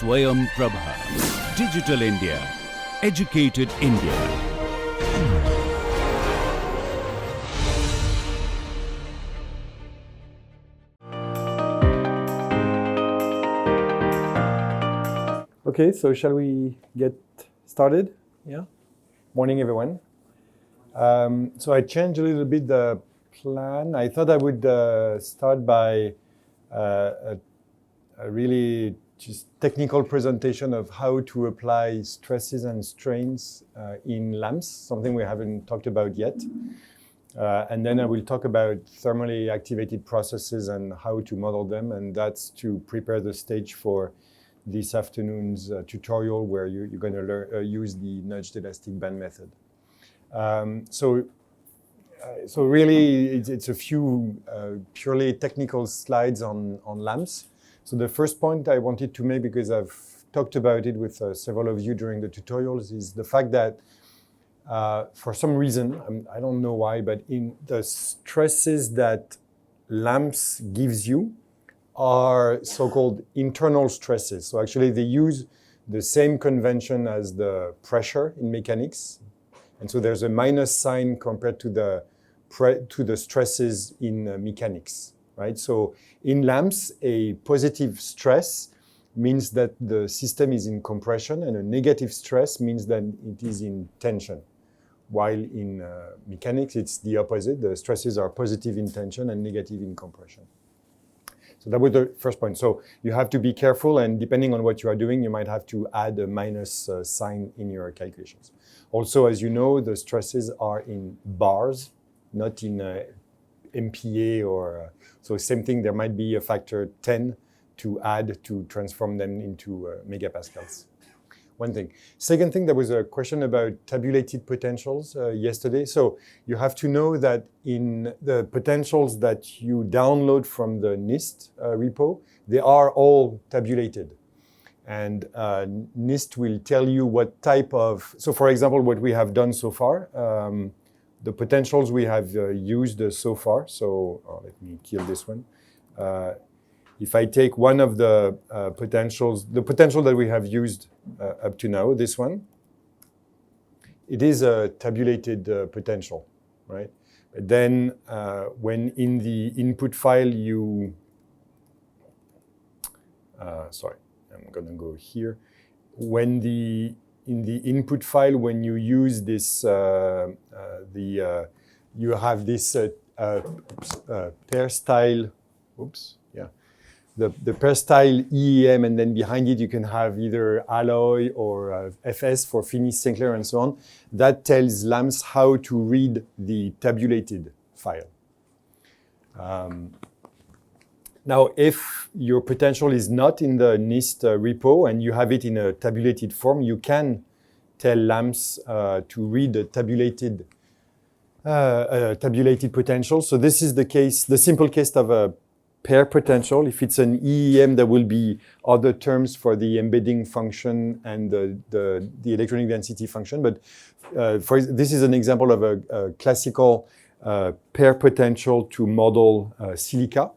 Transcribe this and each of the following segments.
Swayam Prabha. Digital India. Educated India. Okay, so shall we get started? Yeah. Morning, everyone. So I changed a little bit the plan. I thought I would start by a really just technical presentation of how to apply stresses and strains in lamps, something we haven't talked about yet. And then I will talk about thermally activated processes and how to model them, and that's to prepare the stage for this afternoon's tutorial where you're going to use the nudged elastic band method. So really, it's a few purely technical slides on lamps. So the first point I wanted to make, because I've talked about it with several of you during the tutorials, is the fact that for some reason, I don't know why, but in the stresses that lamps gives you are so-called internal stresses. So actually they use the same convention as the pressure in mechanics. And so there's a minus sign compared to the stresses in mechanics, right? So in lamps, a positive stress means that the system is in compression, and a negative stress means that it is in tension. While in mechanics, it's the opposite. The stresses are positive in tension and negative in compression. So that was the first point. So you have to be careful, and depending on what you are doing, you might have to add a minus sign in your calculations. Also, as you know, the stresses are in bars, not in MPa or, so same thing, there might be a factor 10 to add to transform them into megapascals. One thing. Second thing, there was a question about tabulated potentials yesterday. So you have to know that in the potentials that you download from the NIST repo, they are all tabulated. And NIST will tell you what type of, so for example, what we have done so far, the potentials we have used so far. So let me kill this one. If I take one of the potentials, the potential that we have used up to now, this one, it is a tabulated potential, right? But then when in the input file you, sorry, I'm gonna go here. When in the input file, when you use this, you have this pair style, oops, yeah. The pair style EEM, and then behind it you can have either alloy or FS for Finis, Sinclair, and so on. That tells lamps how to read the tabulated file. Now, if your potential is not in the NIST repo and you have it in a tabulated form, you can tell lamps to read a tabulated potential. So this is the case, the simple case of a pair potential. If it's an EEM, there will be other terms for the embedding function and the electronic density function. But this is an example of a classical pair potential to model silica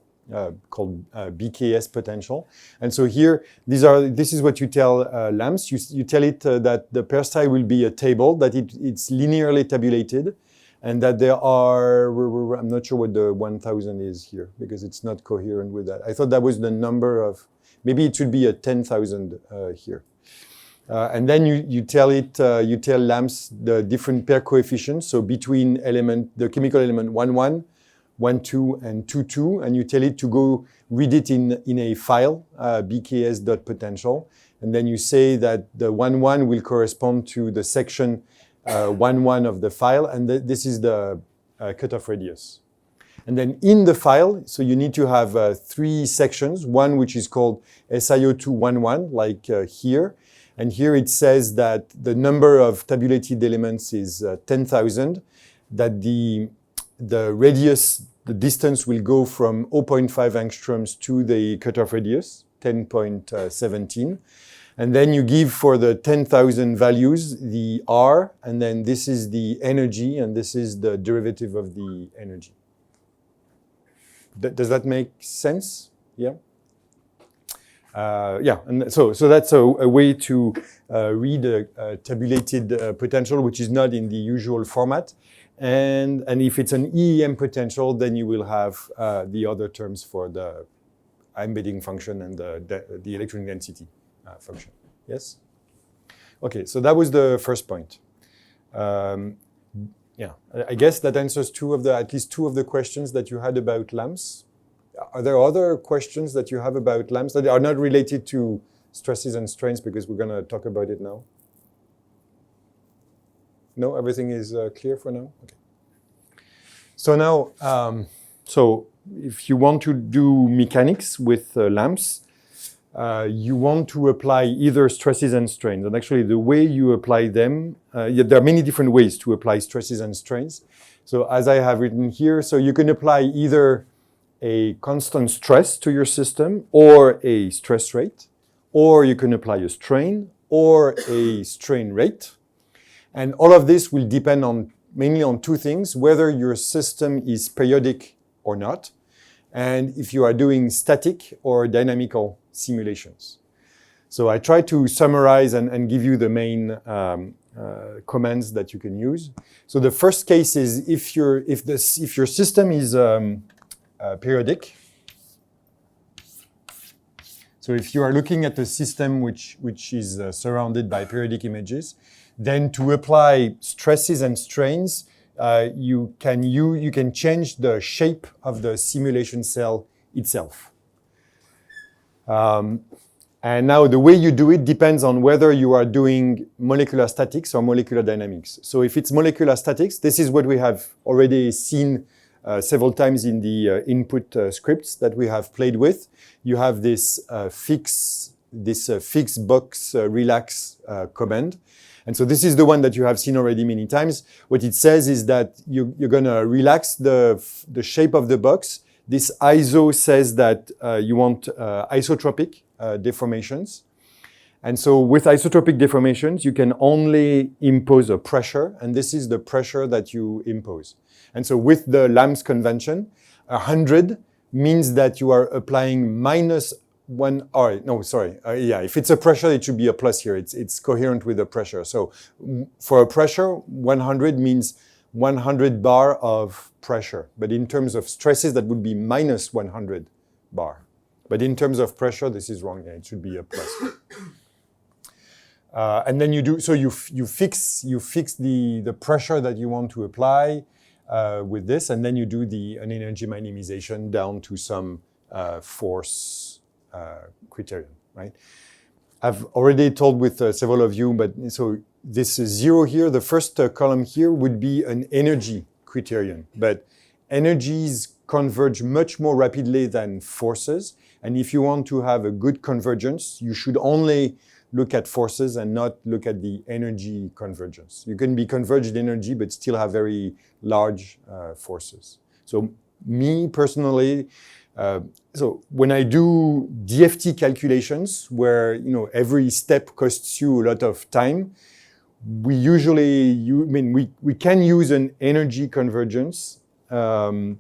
called BKS potential. And so here, this is what you tell lamps. You tell it that the pair style will be a table, that it's linearly tabulated, and that there are, I'm not sure what the 1000 is here, because it's not coherent with that. I thought that was the number of, maybe it should be a 10,000 here. And then you tell lamps the different pair coefficients, so between the chemical element 1,1, 1,2, and 2,2, and you tell it to go read it in a file, bks.potential, and then you say that the 1,1 will correspond to the section 1,1 of the file, and this is the cutoff radius. And then in the file, so you need to have 3 sections, one which is called SiO211, like here. And here it says that the number of tabulated elements is 10,000, that the radius, the distance will go from 0.5 angstroms to the cutoff radius, 10.17. And then you give for the 10,000 values the R, and then this is the energy, and this is the derivative of the energy. Does that make sense? Yeah? Yeah, and so that's a way to read a tabulated potential, which is not in the usual format. And if it's an EEM potential, then you will have the other terms for the embedding function and the electron density function. Yes? Okay, so that was the first point. Yeah, I guess that answers at least two of the questions that you had about lamps. Are there other questions that you have about lamps that are not related to stresses and strains, because we're going to talk about it now? No, everything is clear for now? Okay. So now, so if you want to do mechanics with lamps, you want to apply either stresses and strains. And actually, the way you apply them, there are many different ways to apply stresses and strains. So as I have written here, so you can apply either a constant stress to your system or a stress rate, or you can apply a strain or a strain rate. And all of this will depend mainly on two things: whether your system is periodic or not, and if you are doing static or dynamical simulations. So I try to summarize and give you the main commands that you can use. So the first case is if your system is periodic. So if you are looking at a system which is surrounded by periodic images, then to apply stresses and strains, you can change the shape of the simulation cell itself. And now the way you do it depends on whether you are doing molecular statics or molecular dynamics. So if it's molecular statics, this is what we have already seen several times in the input scripts that we have played with. You have this fix box relax command. And so this is the one that you have seen already many times. What it says is that you're going to relax the shape of the box. This ISO says that you want isotropic deformations. And so with isotropic deformations, you can only impose a pressure, and this is the pressure that you impose. And so with the LAMS convention, 100 means that you are applying minus one, if it's a pressure, it should be a plus here. It's coherent with the pressure. So for a pressure, 100 means 100 bar of pressure. But in terms of stresses, that would be minus 100 bar. But in terms of pressure, this is wrong. Yeah, it should be a plus. And then you fix the pressure that you want to apply with this, and then you do an energy minimization down to some force criterion, right? I've already told with several of you, but so this zero here, the first column here would be an energy criterion, but energies converge much more rapidly than forces. And if you want to have a good convergence, you should only look at forces and not look at the energy convergence. You can be converged energy, but still have very large forces. So me personally, so when I do DFT calculations, where every step costs you a lot of time, we usually we can use an energy convergence, although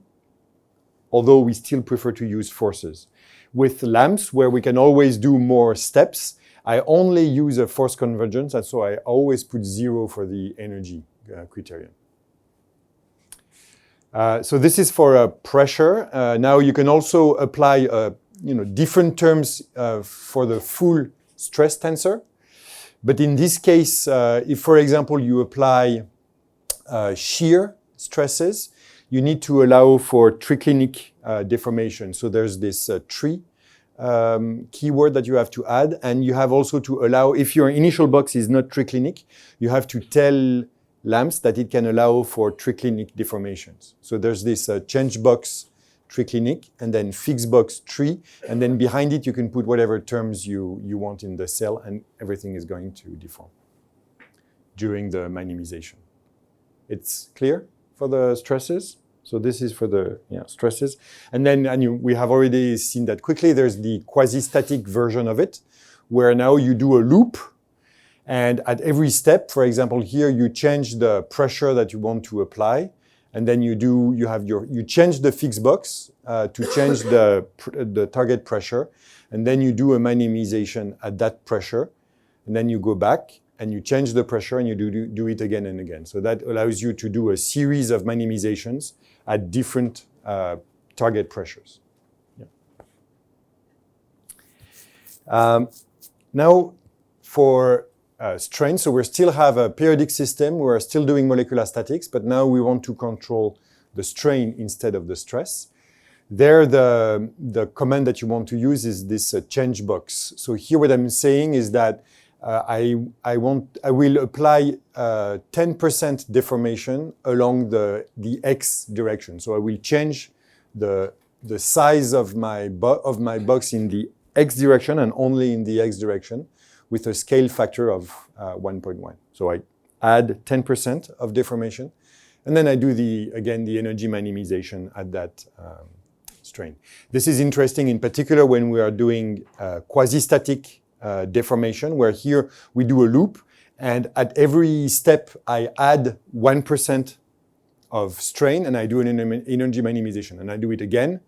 we still prefer to use forces. With LAMPS, where we can always do more steps, I only use a force convergence, and so I always put 0 for the energy criterion. So this is for a pressure. Now you can also apply different terms for the full stress tensor. But in this case, if, for example, you apply shear stresses, you need to allow for triclinic deformation. So there's this tree keyword that you have to add, and you have also to allow, if your initial box is not triclinic, you have to tell LAMPS that it can allow for triclinic deformations. So there's this change box triclinic, and then fix box tree, and then behind it you can put whatever terms you want in the cell, and everything is going to deform during the minimization. It's clear for the stresses? So this is for the stresses. And then we have already seen that quickly. There's the quasi-static version of it, where now you do a loop. And at every step, for example, here you change the pressure that you want to apply. and then you change the fixed box to change the target pressure, and then you do a minimization at that pressure, and then you go back and you change the pressure and you do it again and again. So that allows you to do a series of minimizations at different target pressures. Yeah. Now for strain, so we still have a periodic system, we're still doing molecular statics, but now we want to control the strain instead of the stress. There, the command that you want to use is this change box. So here what I'm saying is that I will apply 10% deformation along the x direction. So I will change the size of my box in the x direction and only in the x direction with a scale factor of 1.1. So I add 10% of deformation, and then I do again the energy minimization at that strain. This is interesting in particular when we are doing quasi-static deformation, where here we do a loop, and at every step I add 1% of strain and I do an energy minimization, and I do it again,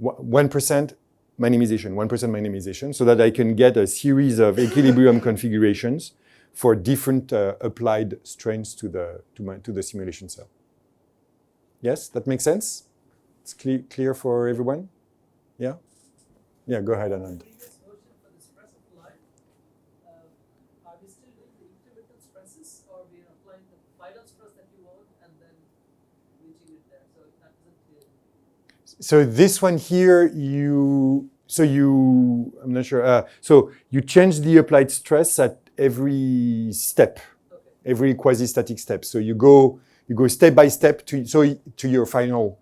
1% minimization, so that I can get a series of equilibrium configurations for different applied strains to the simulation cell. Yes, that makes sense? It's clear for everyone? Yeah? Yeah, go ahead, Anand. So this one here, I'm not sure. So you change the applied stress at every step, every quasi-static step. So you go step by step to your final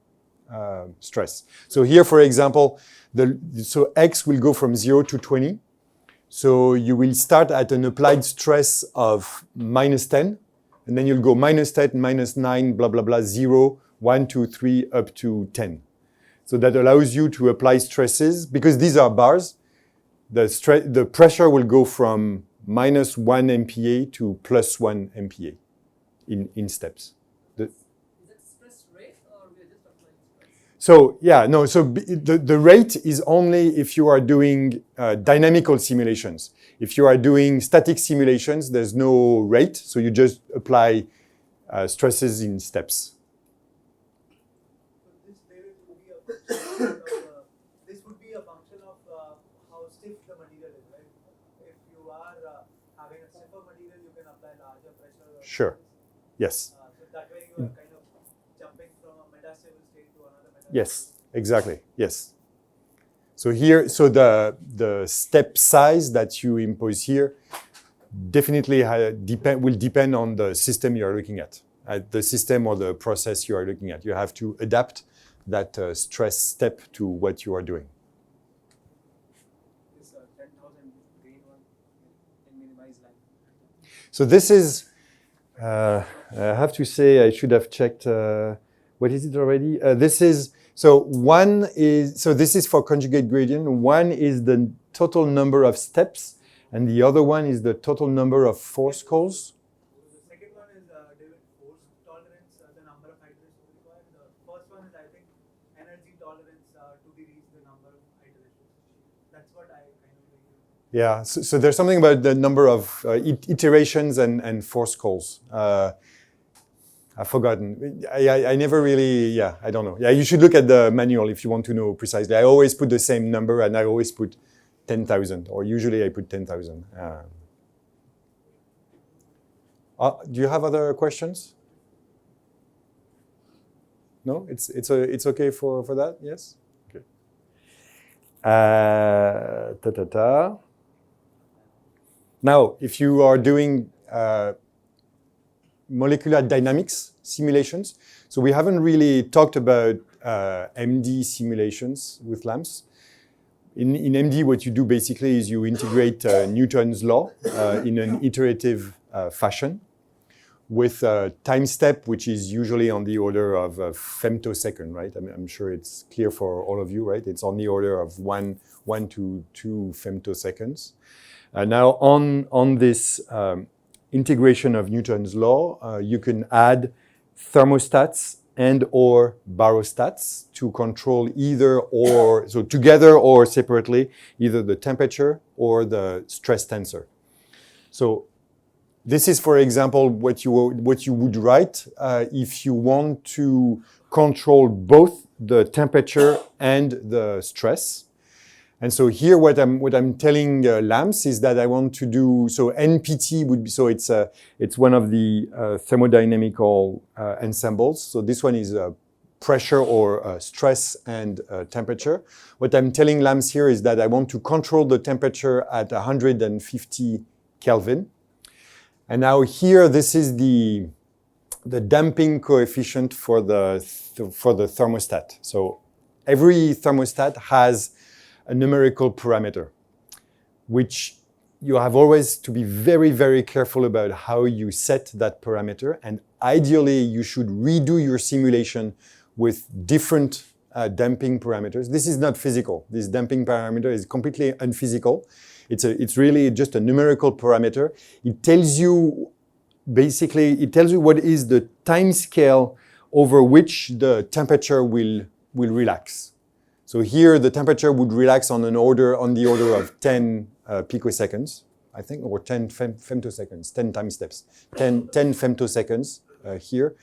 stress. So here, for example, so X will go from 0 to 20. So you will start at an applied stress of -10, and then you'll go -10, -9, blah, blah, blah, 0, 1, 2, 3, up to 10. So that allows you to apply stresses, because these are bars, the pressure will go from -1 MPa to +1 MPa in steps. Is that stress rate, or we're just applying stress? So yeah, no, so the rate is only if you are doing dynamical simulations. If you are doing static simulations, there's no rate, so you just apply stresses in steps. This would be a function of how stiff the material is, right? If you are having a stiffer material, you can apply larger pressure. Sure. Yes. So that way you are kind of jumping from a metastable state to another metastable. Yes, exactly. Yes. So here, the step size that you impose here definitely will depend on the system you are looking at, the system or the process you are looking at. You have to adapt that stress step to what you are doing. This 10,000 green one in minimized line. So this is, I have to say, I should have checked, what is it already? This is for conjugate gradient. One is the total number of steps, and the other one is the total number of force calls. The second one is force tolerance, the number of iterations required. The first one is, I think, energy tolerance to be reached, the number of iterations. That's what I kind of think. Yeah, so there's something about the number of iterations and force calls. I've forgotten. I never really, yeah, I don't know. Yeah, you should look at the manual if you want to know precisely. I always put the same number, and I always put 10,000, or usually I put 10,000. Do you have other questions? No, it's okay for that. Yes. Okay. Now, if you are doing molecular dynamics simulations, so we haven't really talked about MD simulations with lamps. In MD, what you do basically is you integrate Newton's law in an iterative fashion, with a time step which is usually on the order of a femtosecond, right? I'm sure it's clear for all of you, right? It's on the order of 1 to 2 femtoseconds. Now on this integration of Newton's law, you can add thermostats and or barostats to control either or, so together or separately, either the temperature or the stress tensor. So this is, for example, what you would write if you want to control both the temperature and the stress. And so here, what I'm telling LAMS is that I want to do, so NPT would be, so it's one of the thermodynamical ensembles. So this one is pressure or stress and temperature. What I'm telling LAMS here is that I want to control the temperature at 150 Kelvin. And now here, this is the damping coefficient for the thermostat. So every thermostat has a numerical parameter, which you have always to be very, very careful about how you set that parameter. And ideally, you should redo your simulation with different damping parameters. This is not physical. This damping parameter is completely unphysical. It's really just a numerical parameter. It tells you, basically, it tells you what is the time scale over which the temperature will relax. So here, the temperature would relax on the order of 10 picoseconds, I think, or 10 femtoseconds, 10 time steps, 10 femtoseconds here.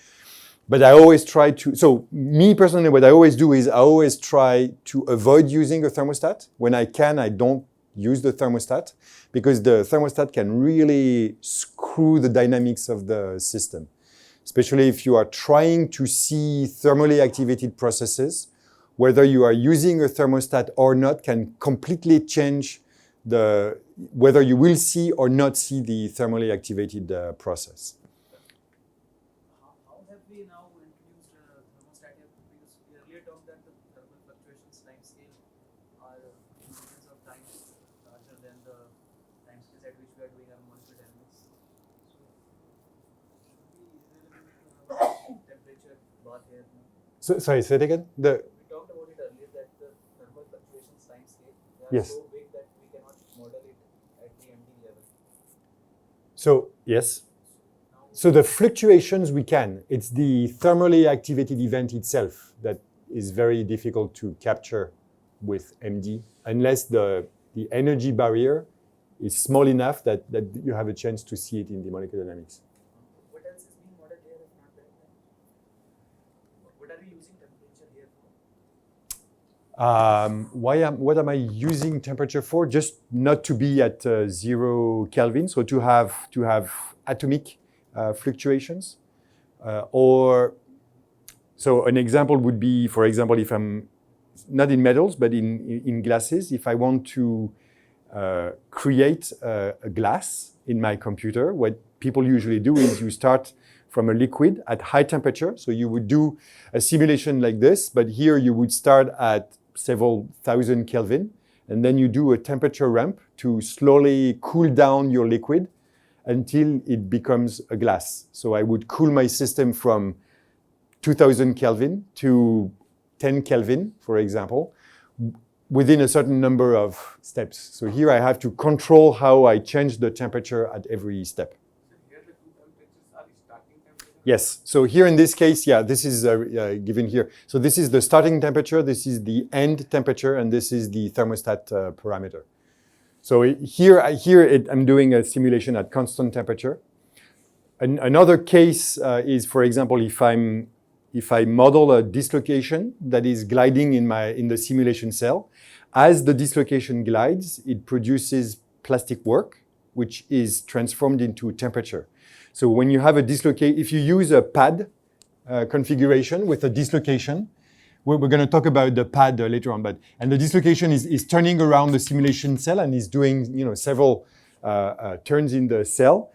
But I always try to, so me personally, what I always do is I always try to avoid using a thermostat. When I can, I don't use the thermostat because the thermostat can really screw the dynamics of the system, especially if you are trying to see thermally activated processes. Whether you are using a thermostat or not can completely change whether you will see or not see the thermally activated process. How have we now introduced thermostat here? Because we earlier talked that the thermal fluctuations time scale are units of time larger than the time scales at which we are doing our molecular dynamics. So should we really temperature bar here? So, sorry, say it again. Yes. So big that we cannot model it at the MD level. So, yes. So the fluctuations we can. It's the thermally activated event itself that is very difficult to capture with MD unless the energy barrier is small enough that you have a chance to see it in the molecular dynamics. What else is being modeled here if not that? What are we using temperature here for? What am I using temperature for? Just not to be at 0 Kelvin, so to have atomic fluctuations. So an example would be, for example, if I'm not in metals, but in glasses, if I want to create a glass in my computer, what people usually do is you start from a liquid at high temperature. So you would do a simulation like this, but here you would start at several thousand Kelvin, and then you do a temperature ramp to slowly cool down your liquid until it becomes a glass. So I would cool my system from 2000 Kelvin to 10 Kelvin, for example, within a certain number of steps. So here I have to control how I change the temperature at every step. Yes, so here in this case, yeah, this is given here. So this is the starting temperature, this is the end temperature, and this is the thermostat parameter. So here I'm doing a simulation at constant temperature. Another case is, for example, if I model a dislocation that is gliding in the simulation cell, as the dislocation glides, it produces plastic work, which is transformed into temperature. So when you have a if you use a pad configuration with a dislocation, we're going to talk about the pad later on, and the dislocation is turning around the simulation cell and is doing several turns in the cell.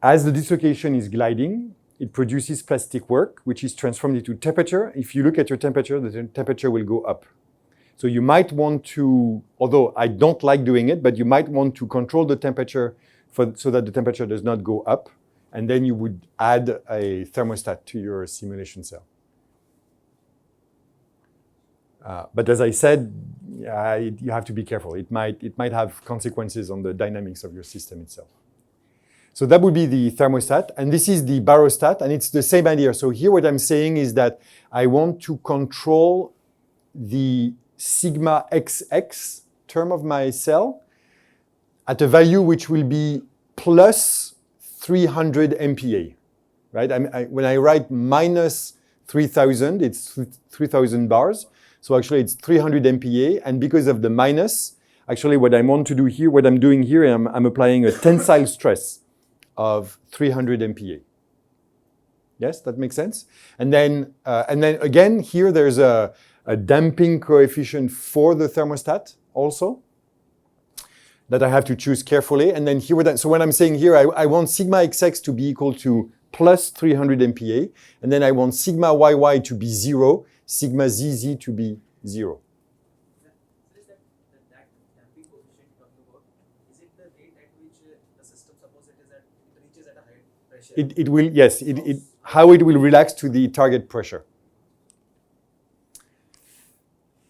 As the dislocation is gliding, it produces plastic work, which is transformed into temperature. If you look at your temperature, the temperature will go up. So you might want to, although I don't like doing it, but you might want to control the temperature so that the temperature does not go up, and then you would add a thermostat to your simulation cell. But as I said, you have to be careful. It might have consequences on the dynamics of your system itself. So that would be the thermostat, and this is the barostat, and it's the same idea. So here what I'm saying is that I want to control the sigma XX term of my cell at a value which will be plus 300 MPa, right? When I write minus 3000, it's 3000 bars. So actually it's 300 MPa, and because of the minus, actually what I want to do here, what I'm doing here, I'm applying a tensile stress of 300 MPa. Yes, that makes sense? And then again, here there's a damping coefficient for the thermostat also that I have to choose carefully. And then here, so when I'm saying here, I want sigma XX to be equal to plus 300 MPa, and then I want sigma YY to be 0, sigma ZZ to be 0. Is that damping coefficient you're talking about, is it the rate at which the system, suppose it reaches at a high pressure? It will, yes, how it will relax to the target pressure.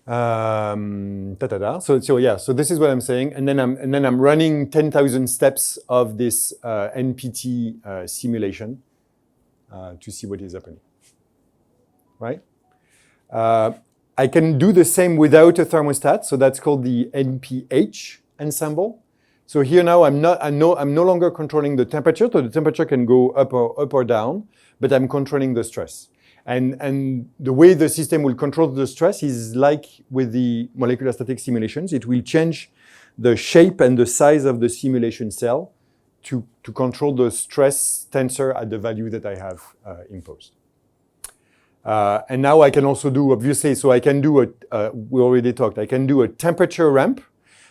So this is what I'm saying, and then I'm running 10,000 steps of this NPT simulation to see what is happening. Right? I can do the same without a thermostat, so that's called the NPH ensemble. So here now I'm no longer controlling the temperature, so the temperature can go up or down, but I'm controlling the stress. And the way the system will control the stress is like with the molecular static simulations. It will change the shape and the size of the simulation cell to control the stress tensor at the value that I have imposed. And now I can also do, obviously, so I can do we already talked, I can do a temperature ramp.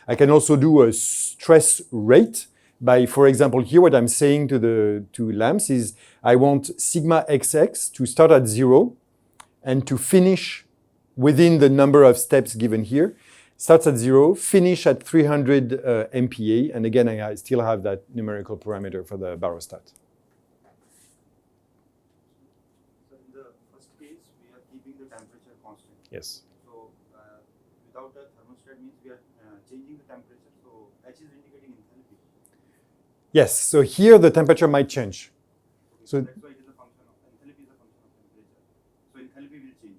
I can also do a stress rate by, for example, here what I'm saying to lamps is I want sigma XX to start at 0 and to finish within the number of steps given here. Starts at 0, finish at 300 MPa, and again I still have that numerical parameter for the barostat. So in the first case, we are keeping the temperature constant. Yes. So without a thermostat means we are changing the temperature. So H is indicating enthalpy. Yes. So here the temperature might change. So that's why it is a function of enthalpy is a function of temperature. So enthalpy will change.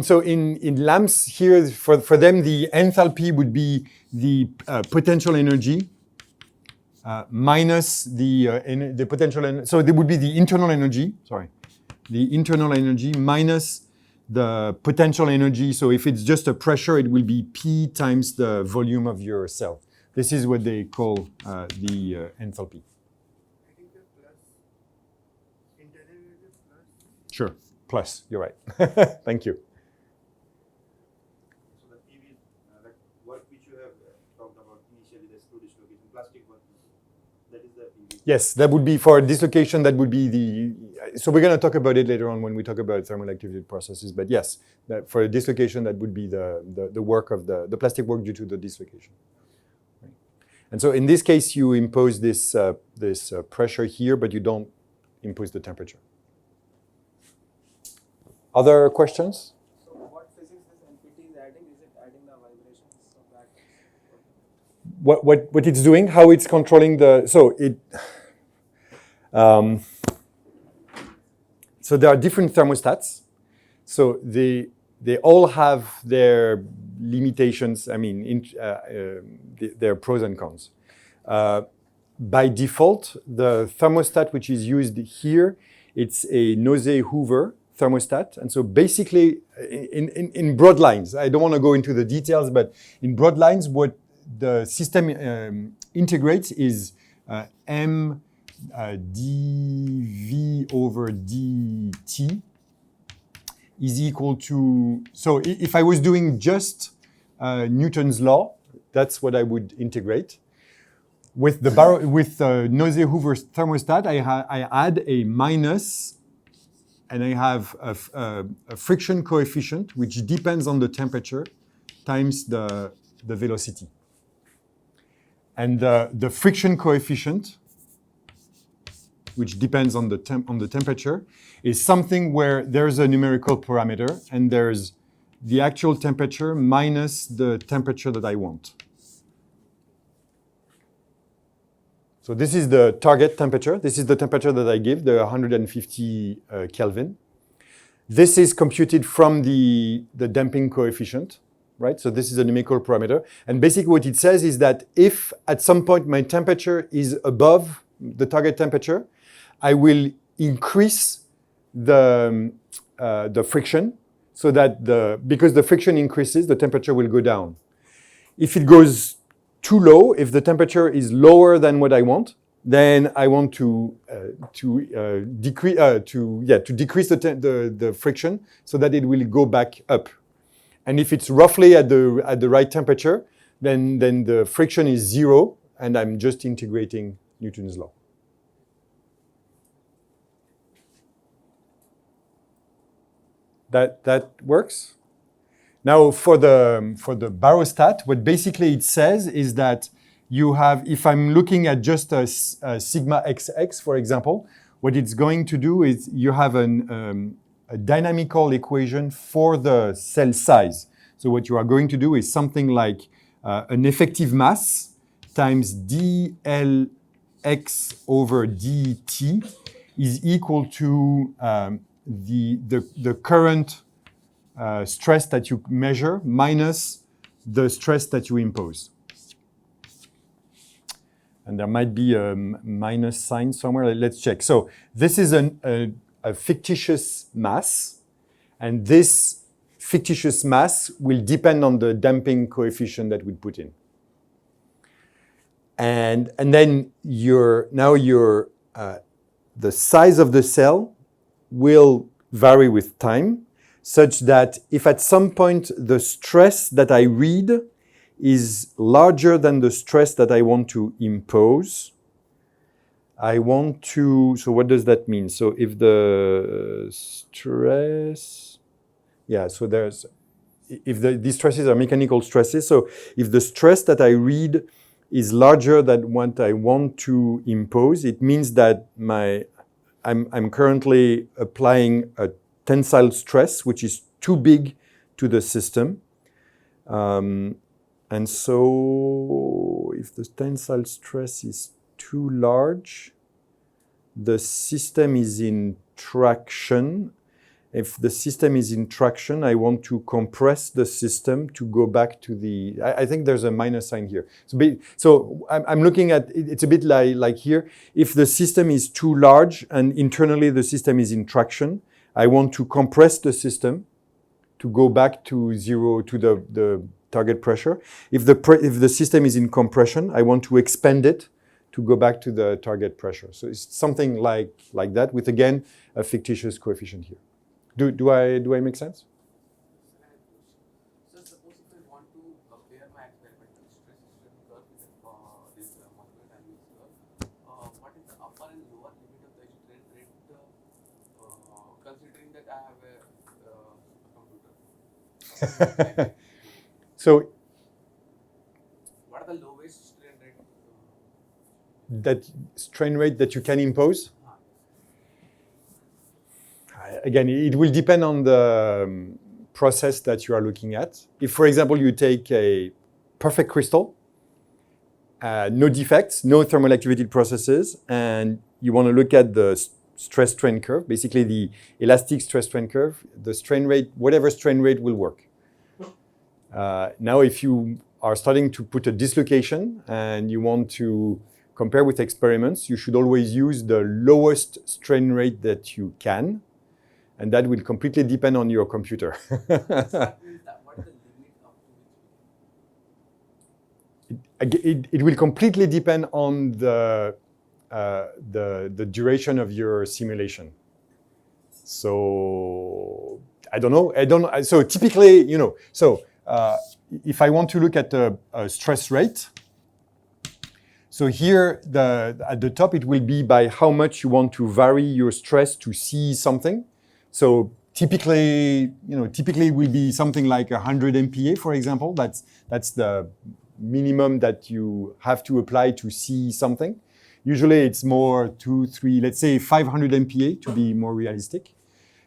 So in lamps here, for them the enthalpy would be the potential energy minus the potential. So there would be the internal energy. Sorry, the internal energy minus the potential energy. So if it's just a pressure, it will be P times the volume of your cell. This is what they call the enthalpy. I think the plus, internally the plus. Sure, plus, you're right. Thank you. So the PV, that work which you have talked about initially, the screw dislocation, plastic work, that is the PV. Yes, that would be for dislocation, that would be the, so we're going to talk about it later on when we talk about thermal activated processes, but yes, for a dislocation, that would be the work of the plastic work due to the dislocation. Right. And so in this case, you impose this pressure here, but you don't impose the temperature. Other questions? So what physics this NPT is adding? Is it adding the vibrations of that? What it's doing, how it's controlling the, so there are different thermostats. So they all have their limitations. I mean, their pros and cons. By default, the thermostat which is used here, it's a Nose-Hoover thermostat. And so basically, in broad lines, I don't want to go into the details, but in broad lines, what the system integrates is m dv over dt is equal to, so if I was doing just Newton's law, that's what I would integrate. With Nose-Hoover thermostat, I add a minus, and I have a friction coefficient, which depends on the temperature, times the velocity. And the friction coefficient, which depends on the temperature, is something where there's a numerical parameter, and there's the actual temperature minus the temperature that I want. So this is the target temperature. This is the temperature that I give, the 150 Kelvin. This is computed from the damping coefficient, right? So this is a numerical parameter. And basically what it says is that if at some point my temperature is above the target temperature, I will increase the friction so that because the friction increases, the temperature will go down. If it goes too low, if the temperature is lower than what I want, then I want to decrease the friction so that it will go back up. And if it's roughly at the right temperature, then the friction is zero, and I'm just integrating Newton's law. That works. Now for the barostat, what basically it says is that you have, if I'm looking at just a sigma xx, for example, what it's going to do is you have a dynamical equation for the cell size. So what you are going to do is something like an effective mass times dlx over dt is equal to the current stress that you measure minus the stress that you impose. And there might be a minus sign somewhere. Let's check. So this is a fictitious mass, and this fictitious mass will depend on the damping coefficient that we put in. And then the size of the cell will vary with time, such that if at some point the stress that I read is larger than the stress that I want to impose, so what does that mean? So if the stress, so these stresses are mechanical stresses. So if the stress that I read is larger than what I want to impose, it means that I'm currently applying a tensile stress, which is too big to the system. And so if the tensile stress is too large, the system is in traction. If the system is in traction, I want to compress the system to go back to the, I think there's a minus sign here. So I'm looking at, it's a bit like here. If the system is too large and internally the system is in traction, I want to compress the system to go back to zero, to the target pressure. If the system is in compression, I want to expand it to go back to the target pressure. So it's something like that with, again, a fictitious coefficient here. Do I make sense? So suppose if I want to compare my experimental stress distribution curve with this molecular dynamics curve, what is the upper and lower limit of the strain rate, considering that I have a computer? So what are the lowest strain rate? That strain rate that you can impose? Again, it will depend on the process that you are looking at. If, for example, you take a perfect crystal, no defects, no thermal activated processes, and you want to look at the stress strain curve, basically the elastic stress strain curve, the strain rate, whatever strain rate will work. Now, if you are starting to put a dislocation and you want to compare with experiments, you should always use the lowest strain rate that you can. And that will completely depend on your computer. What is the limit up to which? It will completely depend on the duration of your simulation. So I don't know. So typically, if I want to look at a stress rate, so here at the top it will be by how much you want to vary your stress to see something. So typically it will be something like 100 MPa, for example. That's the minimum that you have to apply to see something. Usually it's more 2, 3, let's say 500 MPa to be more realistic.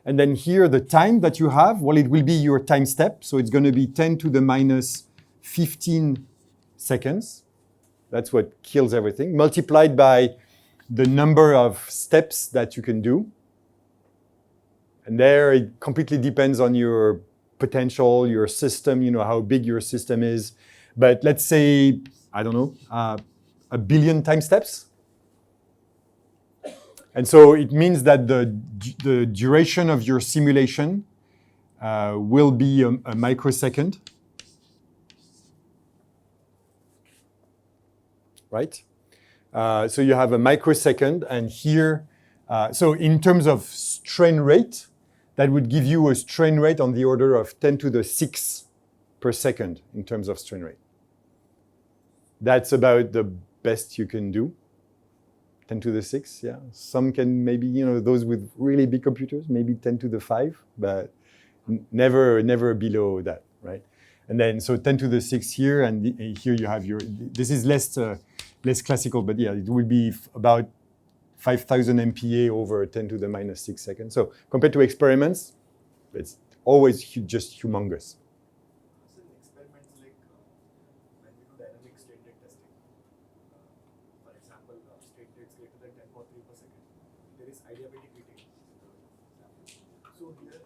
And then here the time that you have, well, it will be your time step. So it's going to be 10 to the minus 15 seconds. That's what kills everything, multiplied by the number of steps that you can do. And there it completely depends on your potential, your system, how big your system is. But let's say, I don't know, 1 billion time steps. And so it means that the duration of your simulation will be a microsecond. Right? So you have a microsecond, and here, so in terms of strain rate, that would give you a strain rate on the order of 10 to the 6 per second in terms of strain rate. That's about the best you can do. 10 to the 6, yeah. Some can maybe, those with really big computers, maybe 10 to the 5, but never below that, right? And then, so 10 to the 6 here, and here you have this is less classical, but yeah, it would be about 5,000 MPa over 10 to the minus 6 seconds. So compared to experiments, it's always just humongous. So in experiments like when we do dynamic state rate testing, for example, state rates greater than 10 power 3 per second, there is adiabatic heating. So here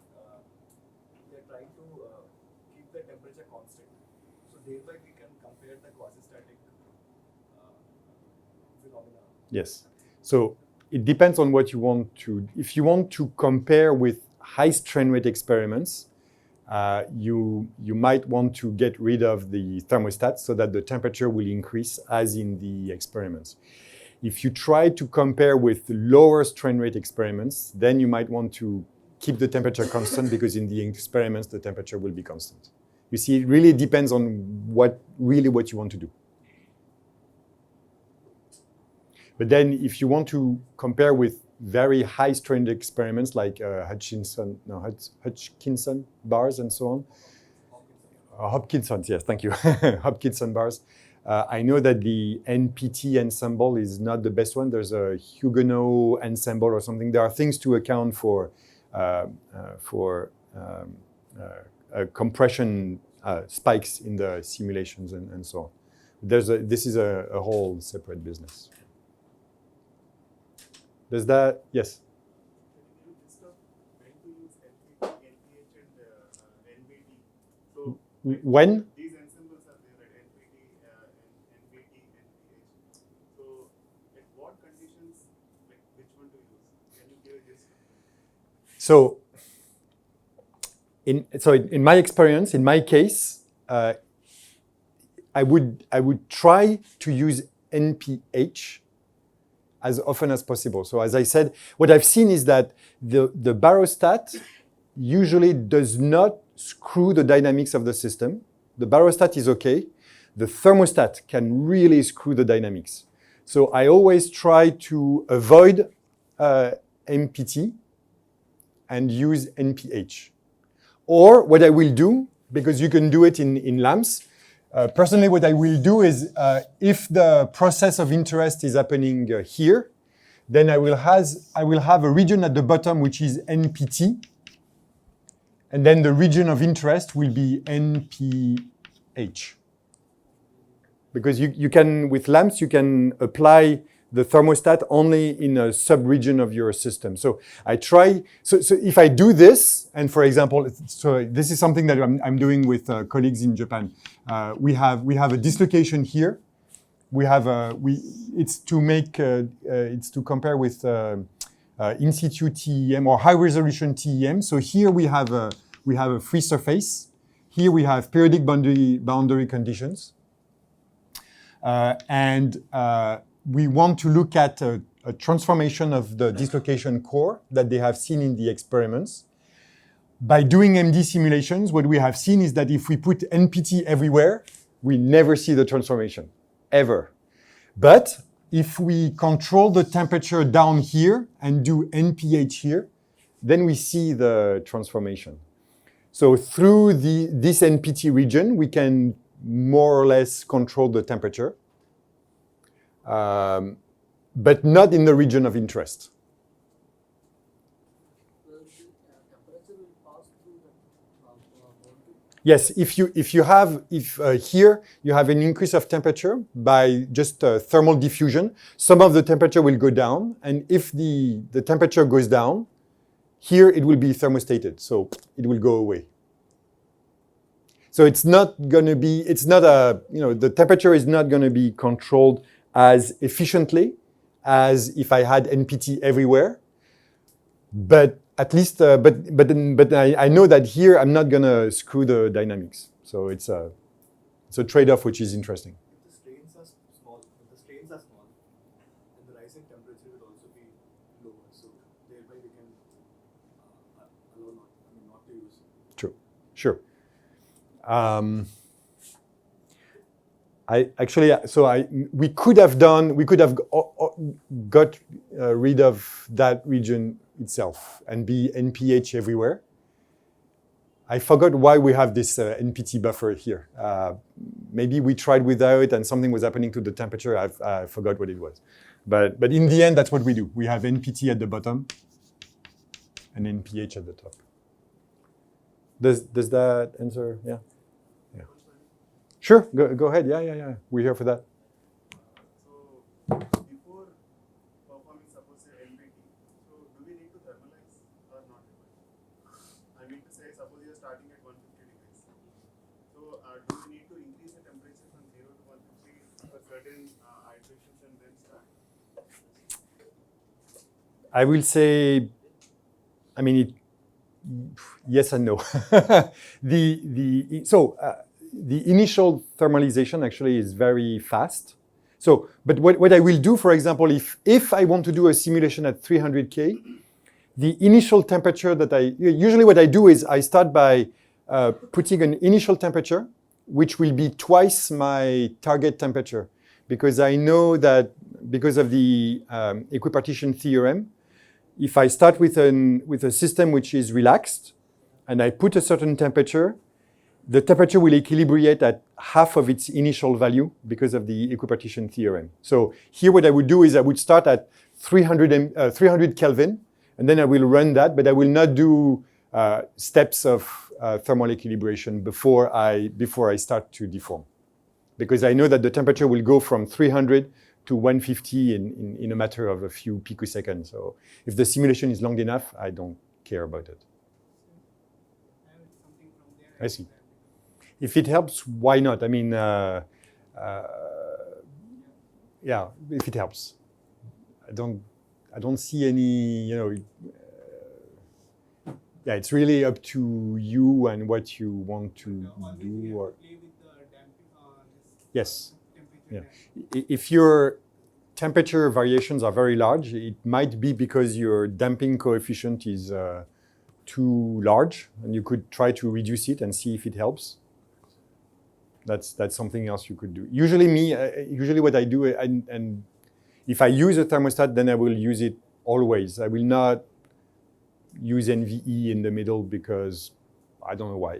we are trying to keep the temperature constant. So thereby we can compare the quasi-static phenomena. Yes. So it depends on what you want to. If you want to compare with high strain rate experiments, you might want to get rid of the thermostat so that the temperature will increase as in the experiments. If you try to compare with lower strain rate experiments, then you might want to keep the temperature constant because in the experiments the temperature will be constant. You see, it really depends on what you want to do. But then if you want to compare with very high strain experiments like Hutchinson bars and so on, Hopkinson, yes, thank you, Hopkinson bars. I know that the NPT ensemble is not the best one. There's a Huguenot ensemble or something. There are things to account for compression spikes in the simulations and so on. This is a whole separate business. Does that, yes? Can you list of when to use LPT, NPH, and NVT? So When? these ensembles are there at NPT, NVT, NPH. So at what conditions, like which one to use? Can you give a gist? So in my experience, in my case, I would try to use NPH as often as possible. So as I said, what I've seen is that the barostat usually does not screw the dynamics of the system. The barostat is okay. The thermostat can really screw the dynamics. So I always try to avoid MPT and use NPH. Or what I will do, because you can do it in lamps, personally, what I will do is, if the process of interest is happening here, then I will have a region at the bottom which is NPT, and then the region of interest will be NPH. Because you can, with lamps, you can apply the thermostat only in a sub-region of your system. So I try, so if I do this, and for example, so this is something that I'm doing with colleagues in Japan. We have a dislocation here. It's to compare with in situ TEM or high resolution TEM. So here we have a free surface. Here we have periodic boundary conditions. We want to look at a transformation of the dislocation core that they have seen in the experiments. By doing MD simulations, what we have seen is that if we put NPT everywhere, we never see the transformation, ever. But if we control the temperature down here and do NPH here, then we see the transformation. So through this NPT region, we can more or less control the temperature. But not in the region of interest. The temperature will pass through the Yes, if here you have an increase of temperature by just thermal diffusion, some of the temperature will go down, and if the temperature goes down, here it will be thermostated, so it will go away. So it's not going to be, the temperature is not going to be controlled as efficiently as if I had NPT everywhere. But at least, but I know that here I'm not going to screw the dynamics. So it's a trade-off which is interesting. If the strains are small, then the rising temperature will also be lower. So thereby we can allow not to use it. True, sure. We could have got rid of that region itself and be NPH everywhere. I forgot why we have this NPT buffer here. Maybe we tried without and something was happening to the temperature. I forgot what it was. But in the end, that's what we do. We have NPT at the bottom and NPH at the top. Does that answer? Yeah. Yeah. Sure. Go ahead. Yeah. We're here for that. So before performing suppose say LPT, so do we need to thermalize or not? I mean to say suppose you are starting at 150 degrees. So do we need to increase the temperature from 0 to 150 for certain iterations and then start? I will say, yes and no. The initial thermalization actually is very fast. So, but what I will do, for example, if I want to do a simulation at 300K, the initial temperature usually what I do is I start by putting an initial temperature, which will be twice my target temperature, because I know that because of the equipartition theorem, if I start with a system which is relaxed, and I put a certain temperature, the temperature will equilibrate at half of its initial value because of the equipartition theorem. So here what I would do is I would start at 300 Kelvin, and then I will run that, but I will not do steps of thermal equilibration before I start to deform. Because I know that the temperature will go from 300 to 150 in a matter of a few picoseconds. So if the simulation is long enough, I don't care about it. I see. If it helps, why not? I mean, yeah, if it helps. I don't see any, yeah, it's really up to you and what you want to do. Or yes, yeah. If your temperature variations are very large, it might be because your damping coefficient is too large, and you could try to reduce it and see if it helps. That's something else you could do. Usually what I do, and if I use a thermostat, then I will use it always. I will not use NVE in the middle because I don't know why.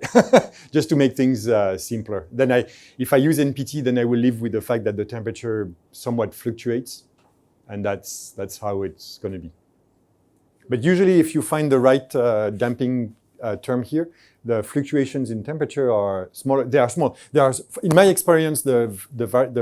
Just to make things simpler. Then if I use NPT, then I will live with the fact that the temperature somewhat fluctuates, and that's how it's going to be. But usually, if you find the right damping term here, the fluctuations in temperature are smaller. They are small. In my experience, the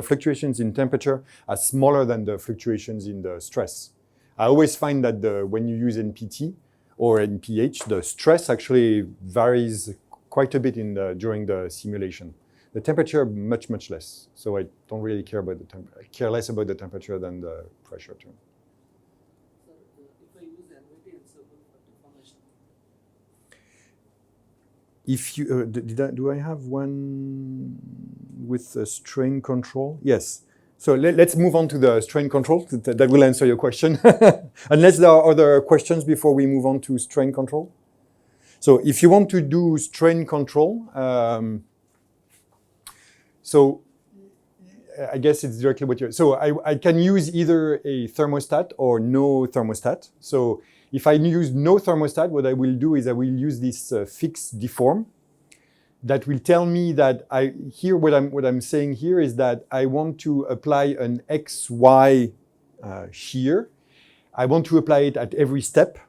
fluctuations in temperature are smaller than the fluctuations in the stress. I always find that when you use NPT or NPH, the stress actually varies quite a bit during the simulation. The temperature much less. So I don't really care about I care less about the temperature than the pressure term. If you do I have one with a strain control? Yes. So let's move on to the strain control. That will answer your question. Unless there are other questions before we move on to strain control. So if you want to do strain control, so I guess it's directly what you're. So I can use either a thermostat or no thermostat. So if I use no thermostat, what I will do is I will use this fixed deform that will tell me that what I'm saying here is that I want to apply an XY shear. I want to apply it at every step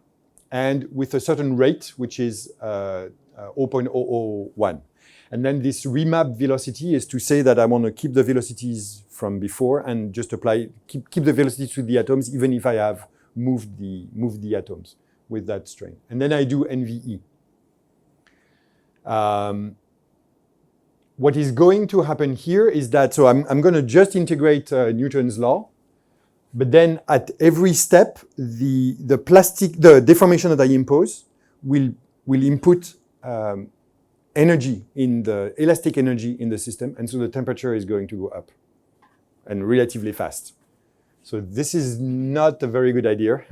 and with a certain rate, which is 0.001. And then this remap velocity is to say that I want to keep the velocities from before and just keep the velocity to the atoms, even if I have moved the atoms with that strain. And then I do NVE. What is going to happen here is that, so I'm going to just integrate Newton's law, but then at every step, the deformation that I impose will input energy in the elastic energy in the system, and so the temperature is going to go up, and relatively fast. So this is not a very good idea.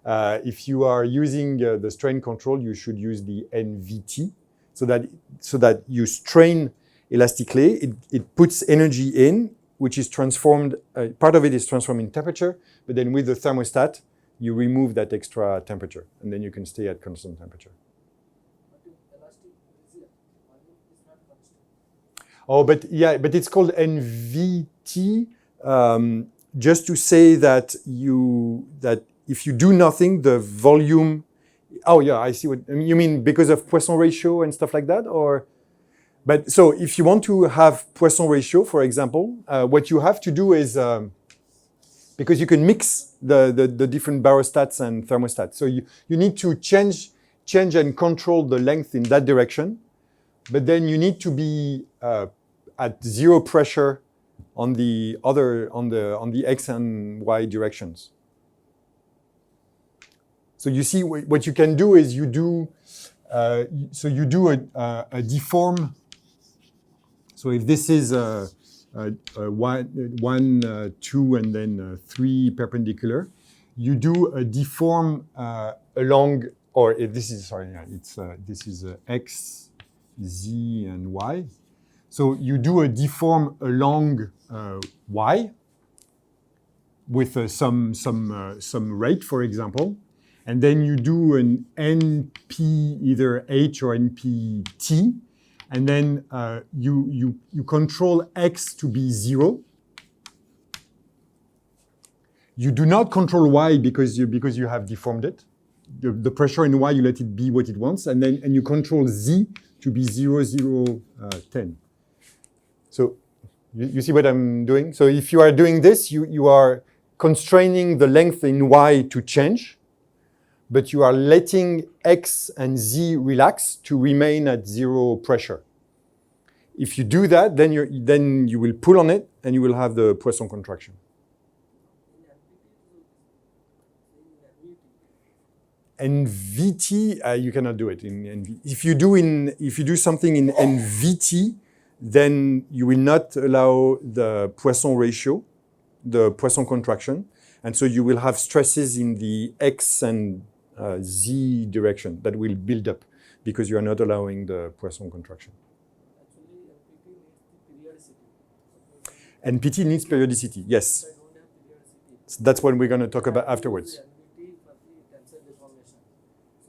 If you are using the strain control, you should use the NVT, so that you strain elastically. It puts energy in, which is transformed. Part of it is transformed in temperature, but then with the thermostat, you remove that extra temperature, and then you can stay at constant temperature. Oh, but it's called NVT, just to say that if you do nothing, the volume. Oh yeah, I see what you mean, because of Poisson ratio and stuff like that, or. But so if you want to have Poisson ratio, for example, what you have to do is because you can mix the different barostats and thermostats, so you need to change and control the length in that direction, but then you need to be at zero pressure on the X and Y directions. So you see what you can do is you do a deform. So if this is one, two, and then three perpendicular, you do a deform along, or if this is this is X, Z, and Y. So you do a deform along Y with some rate, for example, and then you do an NP either H or NPT. And then you control X to be 0. You do not control Y because you have deformed it. The pressure in Y, you let it be what it wants, and you control Z to be 0, 0, 10. So you see what I'm doing? So if you are doing this, you are constraining the length in Y to change, but you are letting X and Z relax to remain at 0 pressure. If you do that, then you will pull on it and you will have the Poisson contraction. NVT, you cannot do it in NVT. If you do something in NVT, then you will not allow the Poisson ratio, the Poisson contraction, and so you will have stresses in the X and Z direction that will build up because you are not allowing the Poisson contraction. NPT needs periodicity, yes. So that's what we're going to talk about afterwards. So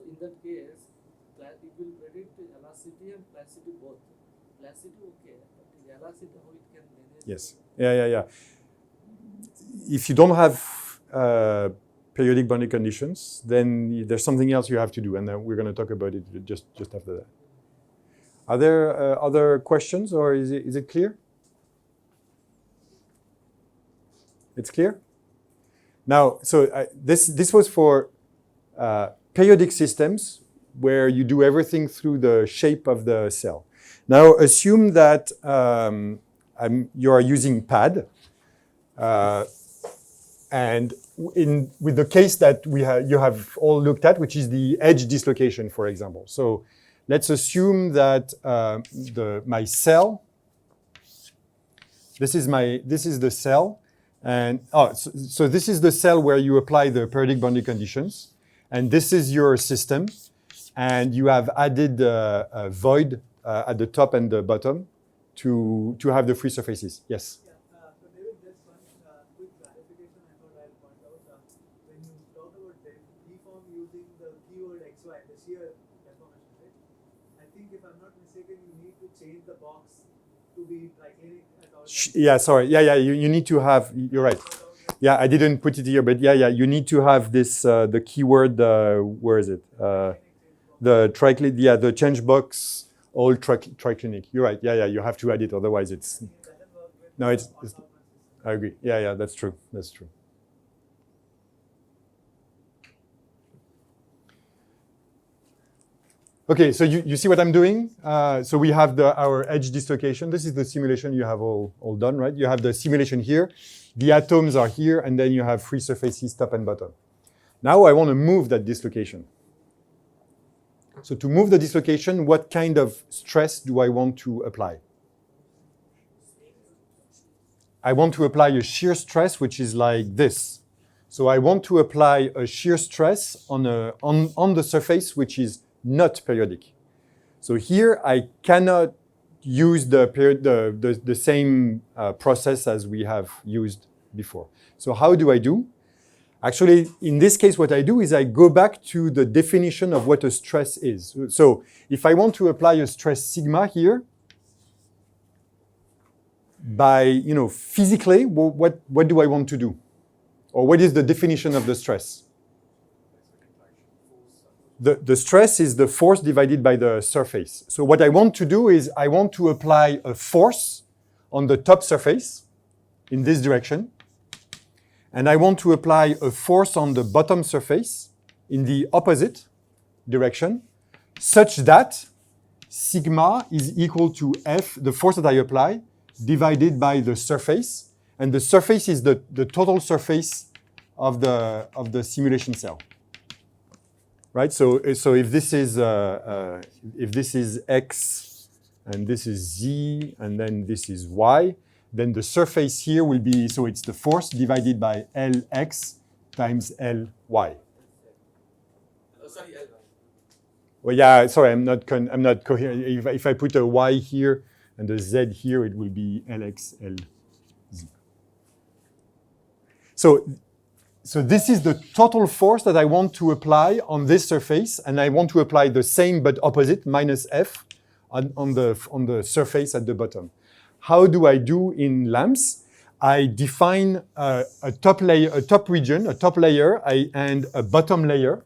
in that case, it will predict elasticity and plasticity both. Plasticity, okay, but elasticity, how it can manage? Yes, yeah. If you don't have periodic boundary conditions, then there's something else you have to do, and then we're going to talk about it just after that. Are there other questions, or is it clear? It's clear? Now, so this was for periodic systems where you do everything through the shape of the cell. Now, assume that you are using pad, and with the case that you have all looked at, which is the edge dislocation, for example. So let's assume that my cell. This is the cell. And so this is the cell where you apply the periodic boundary conditions, and this is your system, and you have added a void at the top and the bottom to have the free surfaces. Yes. Yeah. So David, just one quick clarification I thought I'll point out. When you talk about deform using the keyword XY, the shear deformation, right? I think if I'm not mistaken, you need to change the box to be triclinic at all. Yeah, sorry. Yeah. You need to have. You're right. Yeah, I didn't put it here, but yeah. You need to have this. The keyword. Where is it? The triclinic. Yeah, the change box all triclinic. You're right. Yeah, you have to add it, otherwise it's. It doesn't work with No, it's. orthogonal system. I agree. Yeah, that's true. That's true. Okay, so you see what I'm doing? So we have our edge dislocation. This is the simulation you have all done, right? You have the simulation here. The atoms are here, and then you have free surfaces top and bottom. Now I want to move that dislocation. So to move the dislocation, what kind of stress do I want to apply? I want to apply a shear stress, which is like this. So I want to apply a shear stress on the surface, which is not periodic. So here I cannot use the same process as we have used before. So how do I do? Actually, in this case, what I do is I go back to the definition of what a stress is. So if I want to apply a stress sigma here, by, physically, what do I want to do? Or what is the definition of the stress? The stress is the force divided by the surface. So what I want to do is I want to apply a force on the top surface in this direction. And I want to apply a force on the bottom surface in the opposite direction, such that sigma is equal to F, the force that I apply, divided by the surface. And the surface is the total surface of the simulation cell. Right? So if this is X and this is Z and then this is Y, then the surface here will be, so it's the force divided by Lx times Ly. Sorry, L. Well, yeah, sorry, I'm not coherent. If I put a Y here and a Z here, it will be Lx, Lz. So this is the total force that I want to apply on this surface, and I want to apply the same but opposite, minus F, on the surface at the bottom. How do I do in LAMMPS? I define a top layer, a top region, a top layer, and a bottom layer.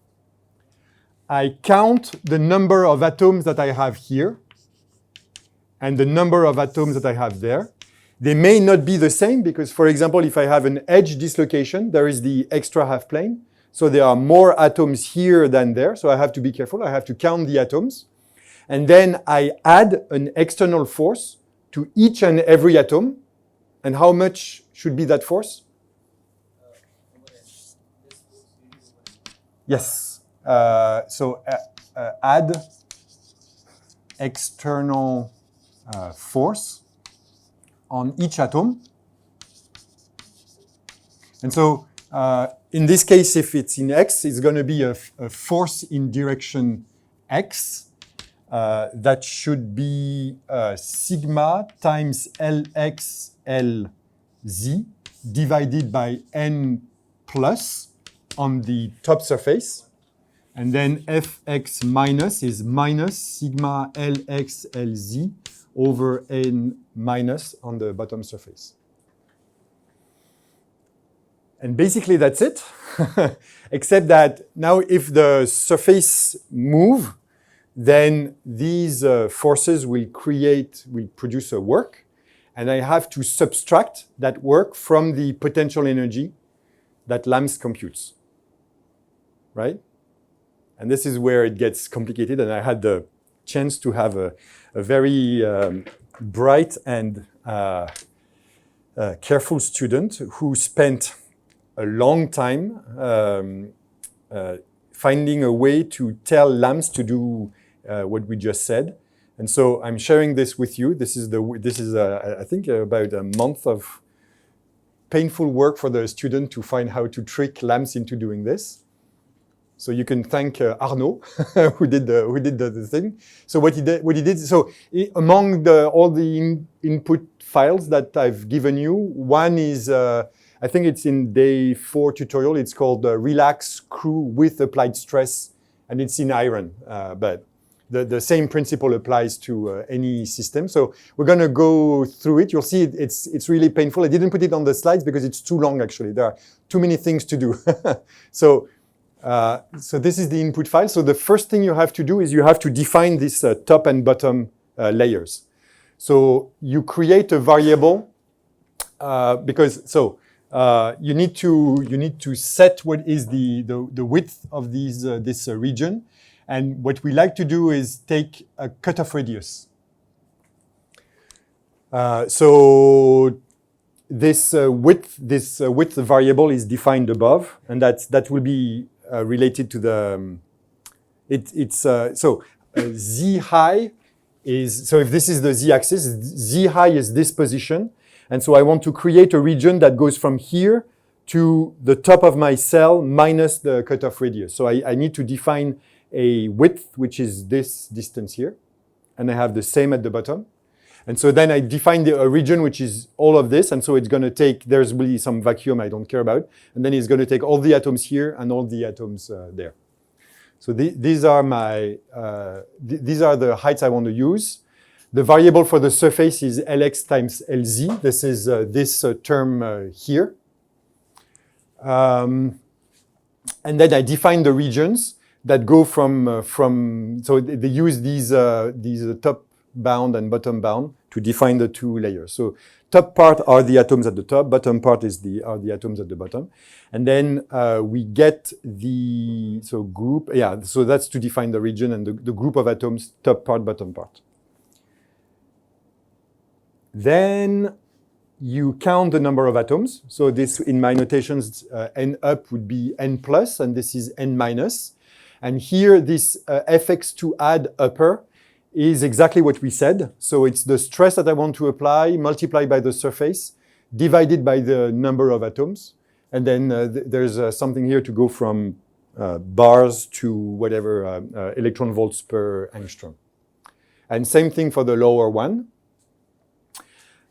I count the number of atoms that I have here and the number of atoms that I have there. They may not be the same because, for example, if I have an edge dislocation, there is the extra half plane. So there are more atoms here than there. So I have to be careful. I have to count the atoms. And then I add an external force to each and every atom. And how much should be that force? Yes. So add external force on each atom. And so in this case, if it's in X, it's going to be a force in direction X. That should be sigma times Lx Lz divided by n plus on the top surface. And then Fx minus is minus sigma Lx Lz over n minus on the bottom surface. And basically that's it, except that now if the surface move, then these forces will produce a work, and I have to subtract that work from the potential energy that LAMMPS computes, right? And this is where it gets complicated, and I had the chance to have a very bright and careful student who spent a long time finding a way to tell LAMMPS to do what we just said. And so I'm sharing this with you. This is I think about a month of painful work for the student to find how to trick LAMMPS into doing this. So you can thank Arnaud, who did the thing. So what he did. So among all the input files that I've given you, one is I think it's in day 4 tutorial. It's called Relax Screw with Applied Stress, and it's in iron. But the same principle applies to any system. So we're going to go through it. You'll see it's really painful. I didn't put it on the slides because it's too long. Actually, there are too many things to do. So this is the input file. So the first thing you have to do is you have to define this top and bottom layers. So you create a variable you need to set what is the width of this region, and what we like to do is take a cutoff radius. So this width variable is defined above, and that will be related to the z high is, so if this is the z-axis, z high is this position, and so I want to create a region that goes from here to the top of my cell minus the cutoff radius. So I need to define a width, which is this distance here, and I have the same at the bottom. And so then I define a region which is all of this, and so it's going to take, there's really some vacuum I don't care about, and then it's going to take all the atoms here and all the atoms there. So these are these are the heights I want to use. The variable for the surface is Lx times Lz. This is this term here. And then I define the regions that go from so they use these top bound and bottom bound to define the two layers. So top part are the atoms at the top, bottom part are the atoms at the bottom. And then we get the group, so that's to define the region and the group of atoms, top part, bottom part. Then you count the number of atoms. So this, in my notations, n up would be n plus, and this is n minus. And here, this fx to add upper is exactly what we said. So it's the stress that I want to apply multiplied by the surface divided by the number of atoms. And then there's something here to go from bars to whatever electron volts per angstrom. And same thing for the lower one.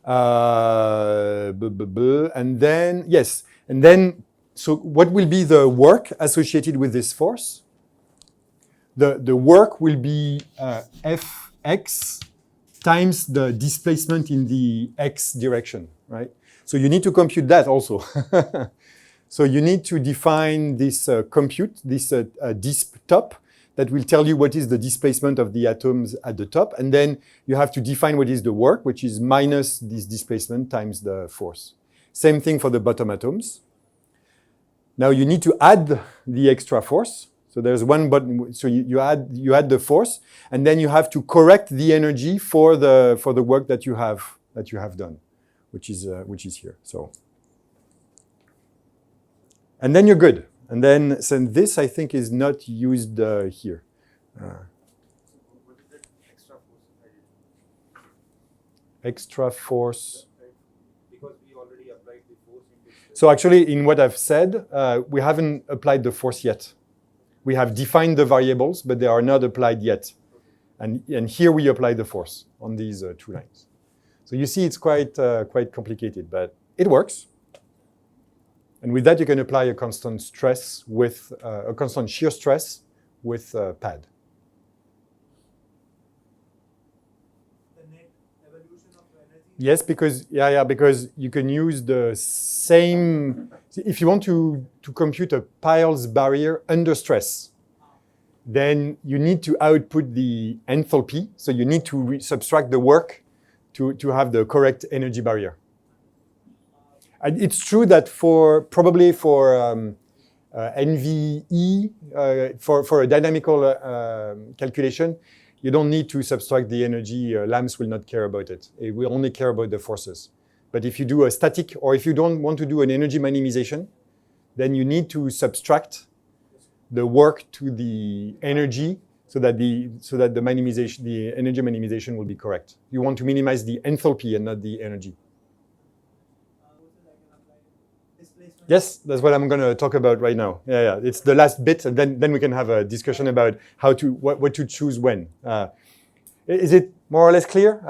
And then, so what will be the work associated with this force? The work will be Fx times the displacement in the x direction, right? So you need to compute that also. So you need to define this compute, this disp top, that will tell you what is the displacement of the atoms at the top. And then you have to define what is the work, which is minus this displacement times the force. Same thing for the bottom atoms. Now you need to add the extra force. So there's one button, so you add the force, and then you have to correct the energy for the work that you have done, which is here. So, and then you're good. And then this I think is not used here. What is that extra force? Extra force. Because we already applied the force in this. So actually, in what I've said, we haven't applied the force yet. We have defined the variables, but they are not applied yet. And here we apply the force on these two lines. So you see, it's quite complicated, but it works. And with that, you can apply a constant stress with a constant shear stress with pad. The net evolution of energy. Yes, because because you can use the same. If you want to compute a Peierls barrier under stress, then you need to output the enthalpy. So you need to subtract the work to have the correct energy barrier. And it's true that probably for NVE, for a dynamical calculation, you don't need to subtract the energy. LAMS will not care about it. It will only care about the forces. But if you do a static, or if you don't want to do an energy minimization, then you need to subtract the work to the energy so that the energy minimization will be correct. You want to minimize the enthalpy and not the energy. Yes, that's what I'm going to talk about right now. Yeah. It's the last bit, and then we can have a discussion about what to choose when. Is it more or less clear?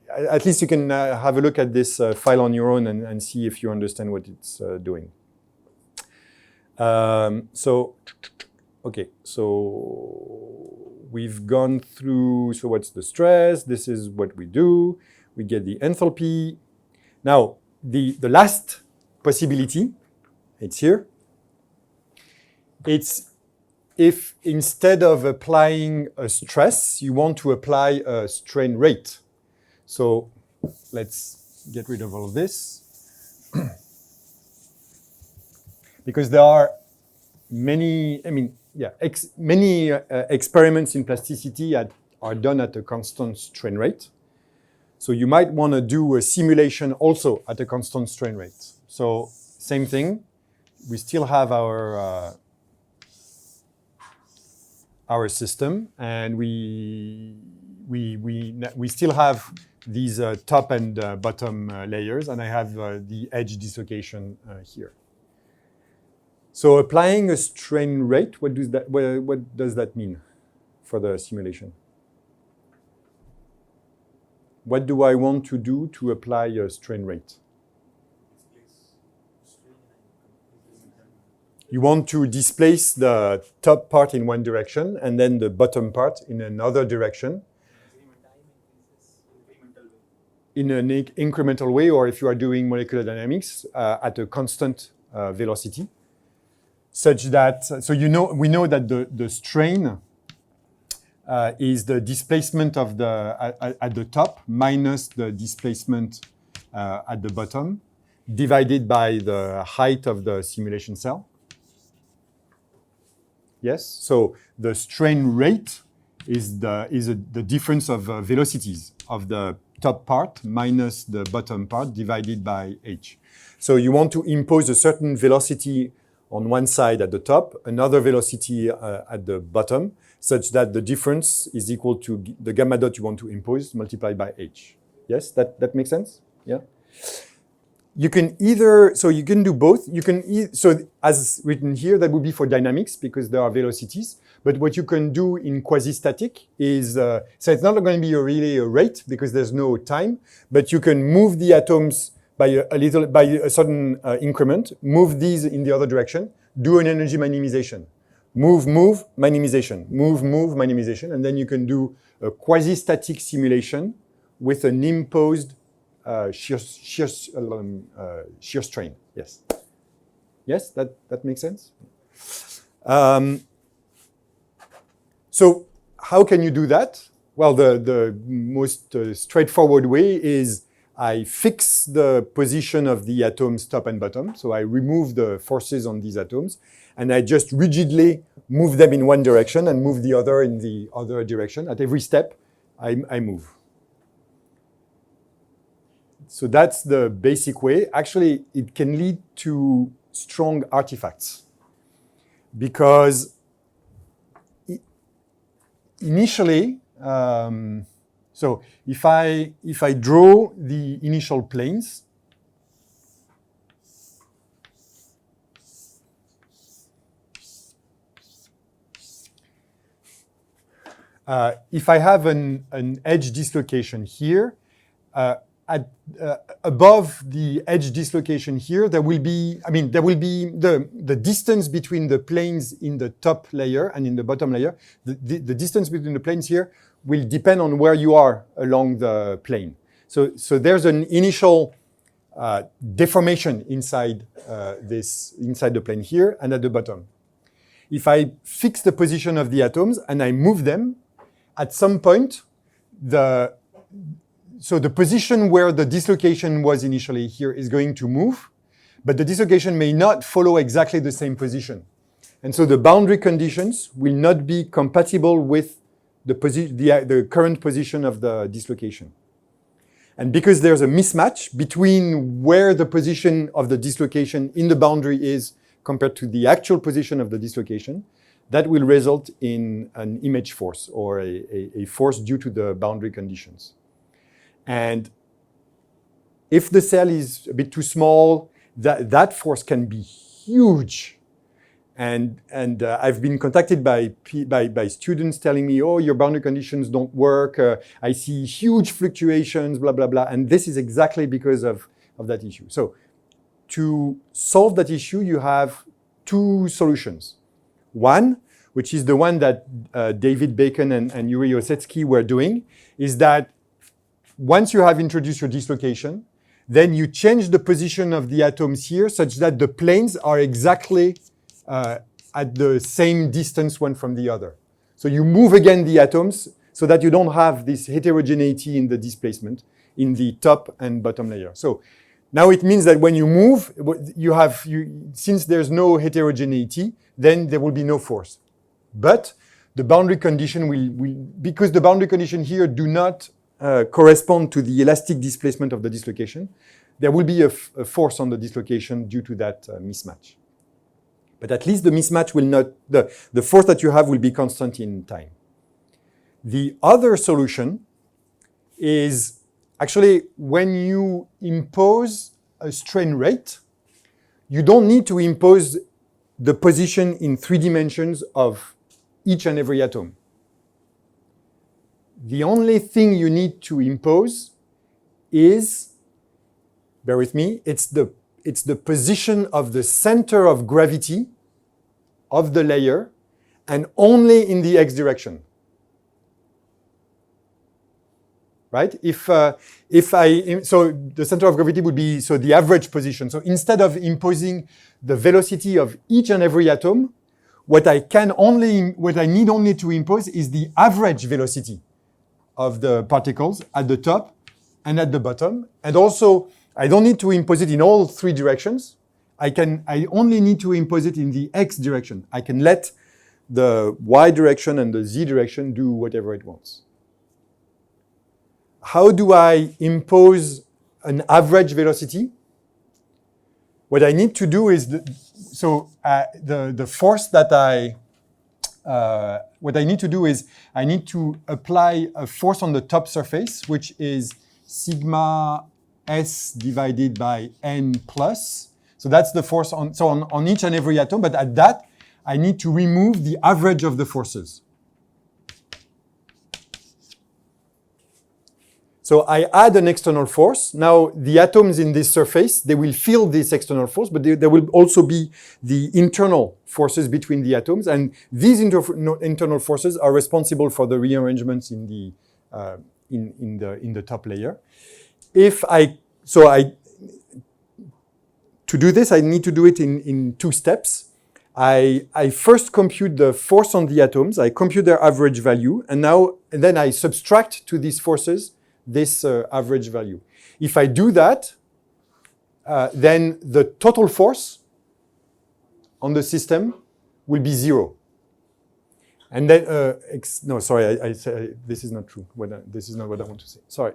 At least you can have a look at this file on your own and see if you understand what it's doing. So we've gone through, so what's the stress? This is what we do. We get the enthalpy. Now, the last possibility, it's here. It's if instead of applying a stress, you want to apply a strain rate. So let's get rid of all of this. Because there are many, many experiments in plasticity are done at a constant strain rate. So you might want to do a simulation also at a constant strain rate. So same thing, we still have our system, and we still have these top and bottom layers, and I have the edge dislocation here. So applying a strain rate, what does that mean for the simulation? What do I want to do to apply a strain rate? You want to displace the top part in one direction and then the bottom part in another direction in an incremental way, or if you are doing molecular dynamics at a constant velocity, such that, we know that the strain is the displacement of at the top minus the displacement at the bottom, divided by the height of the simulation cell. Yes, so the strain rate is the difference of velocities of the top part minus the bottom part divided by h. So you want to impose a certain velocity on one side at the top, another velocity at the bottom, such that the difference is equal to the gamma dot you want to impose multiplied by h. Yes, that makes sense? Yeah. You can you can do both. You can so as written here, that would be for dynamics because there are velocities. But what you can do in quasi-static is, so it's not going to be really a rate because there's no time, but you can move the atoms by a certain increment, move these in the other direction, do an energy minimization. Move, minimization, move, minimization, and then you can do a quasi-static simulation with an imposed shear strain. Yes. Yes, that makes sense. So how can you do that? Well, the most straightforward way is I fix the position of the atoms top and bottom. So I remove the forces on these atoms, and I just rigidly move them in one direction and move the other in the other direction. At every step, I move. So that's the basic way. Actually, it can lead to strong artifacts because initially, so if I draw the initial planes, if I have an edge dislocation here, above the edge dislocation here, there will be the distance between the planes in the top layer and in the bottom layer. The distance between the planes here will depend on where you are along the plane. So there's an initial deformation inside the plane here and at the bottom. If I fix the position of the atoms and I move them, at some point, so the position where the dislocation was initially here is going to move, but the dislocation may not follow exactly the same position. And so the boundary conditions will not be compatible with the current position of the dislocation. And because there's a mismatch between where the position of the dislocation in the boundary is compared to the actual position of the dislocation, that will result in an image force or a force due to the boundary conditions. And if the cell is a bit too small, that force can be huge. And I've been contacted by students telling me, oh, your boundary conditions don't work. I see huge fluctuations, blah, blah, blah. And this is exactly because of that issue. So to solve that issue, you have two solutions. One, which is the one that David Bacon and Yuri Osetsky were doing, is that once you have introduced your dislocation, then you change the position of the atoms here such that the planes are exactly at at the same distance one from the other. So you move again the atoms so that you don't have this heterogeneity in the displacement in the top and bottom layer. So now it means that when you move, since there's no heterogeneity, then there will be no force. But the boundary condition because the boundary condition here do not correspond to the elastic displacement of the dislocation, there will be a force on the dislocation due to that mismatch. But at least the mismatch will not, the force that you have will be constant in time. The other solution is actually when you impose a strain rate, you don't need to impose the position in 3 dimensions of each and every atom. The only thing you need to impose is, bear with me, it's the position of the center of gravity of the layer and only in the x direction. Right? So the center of gravity would be the average position. So instead of imposing the velocity of each and every atom, what I need only to impose is the average velocity of the particles at the top and at the bottom. And also, I don't need to impose it in all 3 directions. I only need to impose it in the x direction. I can let the y direction and the z direction do whatever it wants. How do I impose an average velocity? What I need to do is, the force that what I need to do is I need to apply a force on the top surface, which is sigma s divided by n plus. So that's the force on each and every atom, but at that, I need to remove the average of the forces. So I add an external force. Now, the atoms in this surface, they will feel this external force, but there will also be the internal forces between the atoms. And these internal forces are responsible for the rearrangements in the top layer. To do this, I need to do it in 2 steps. I first compute the force on the atoms. I compute their average value. And then I subtract to these forces this average value. If I do that, then the total force on the system will be 0. And then, no, sorry, this is not true. This is not what I want to say. Sorry.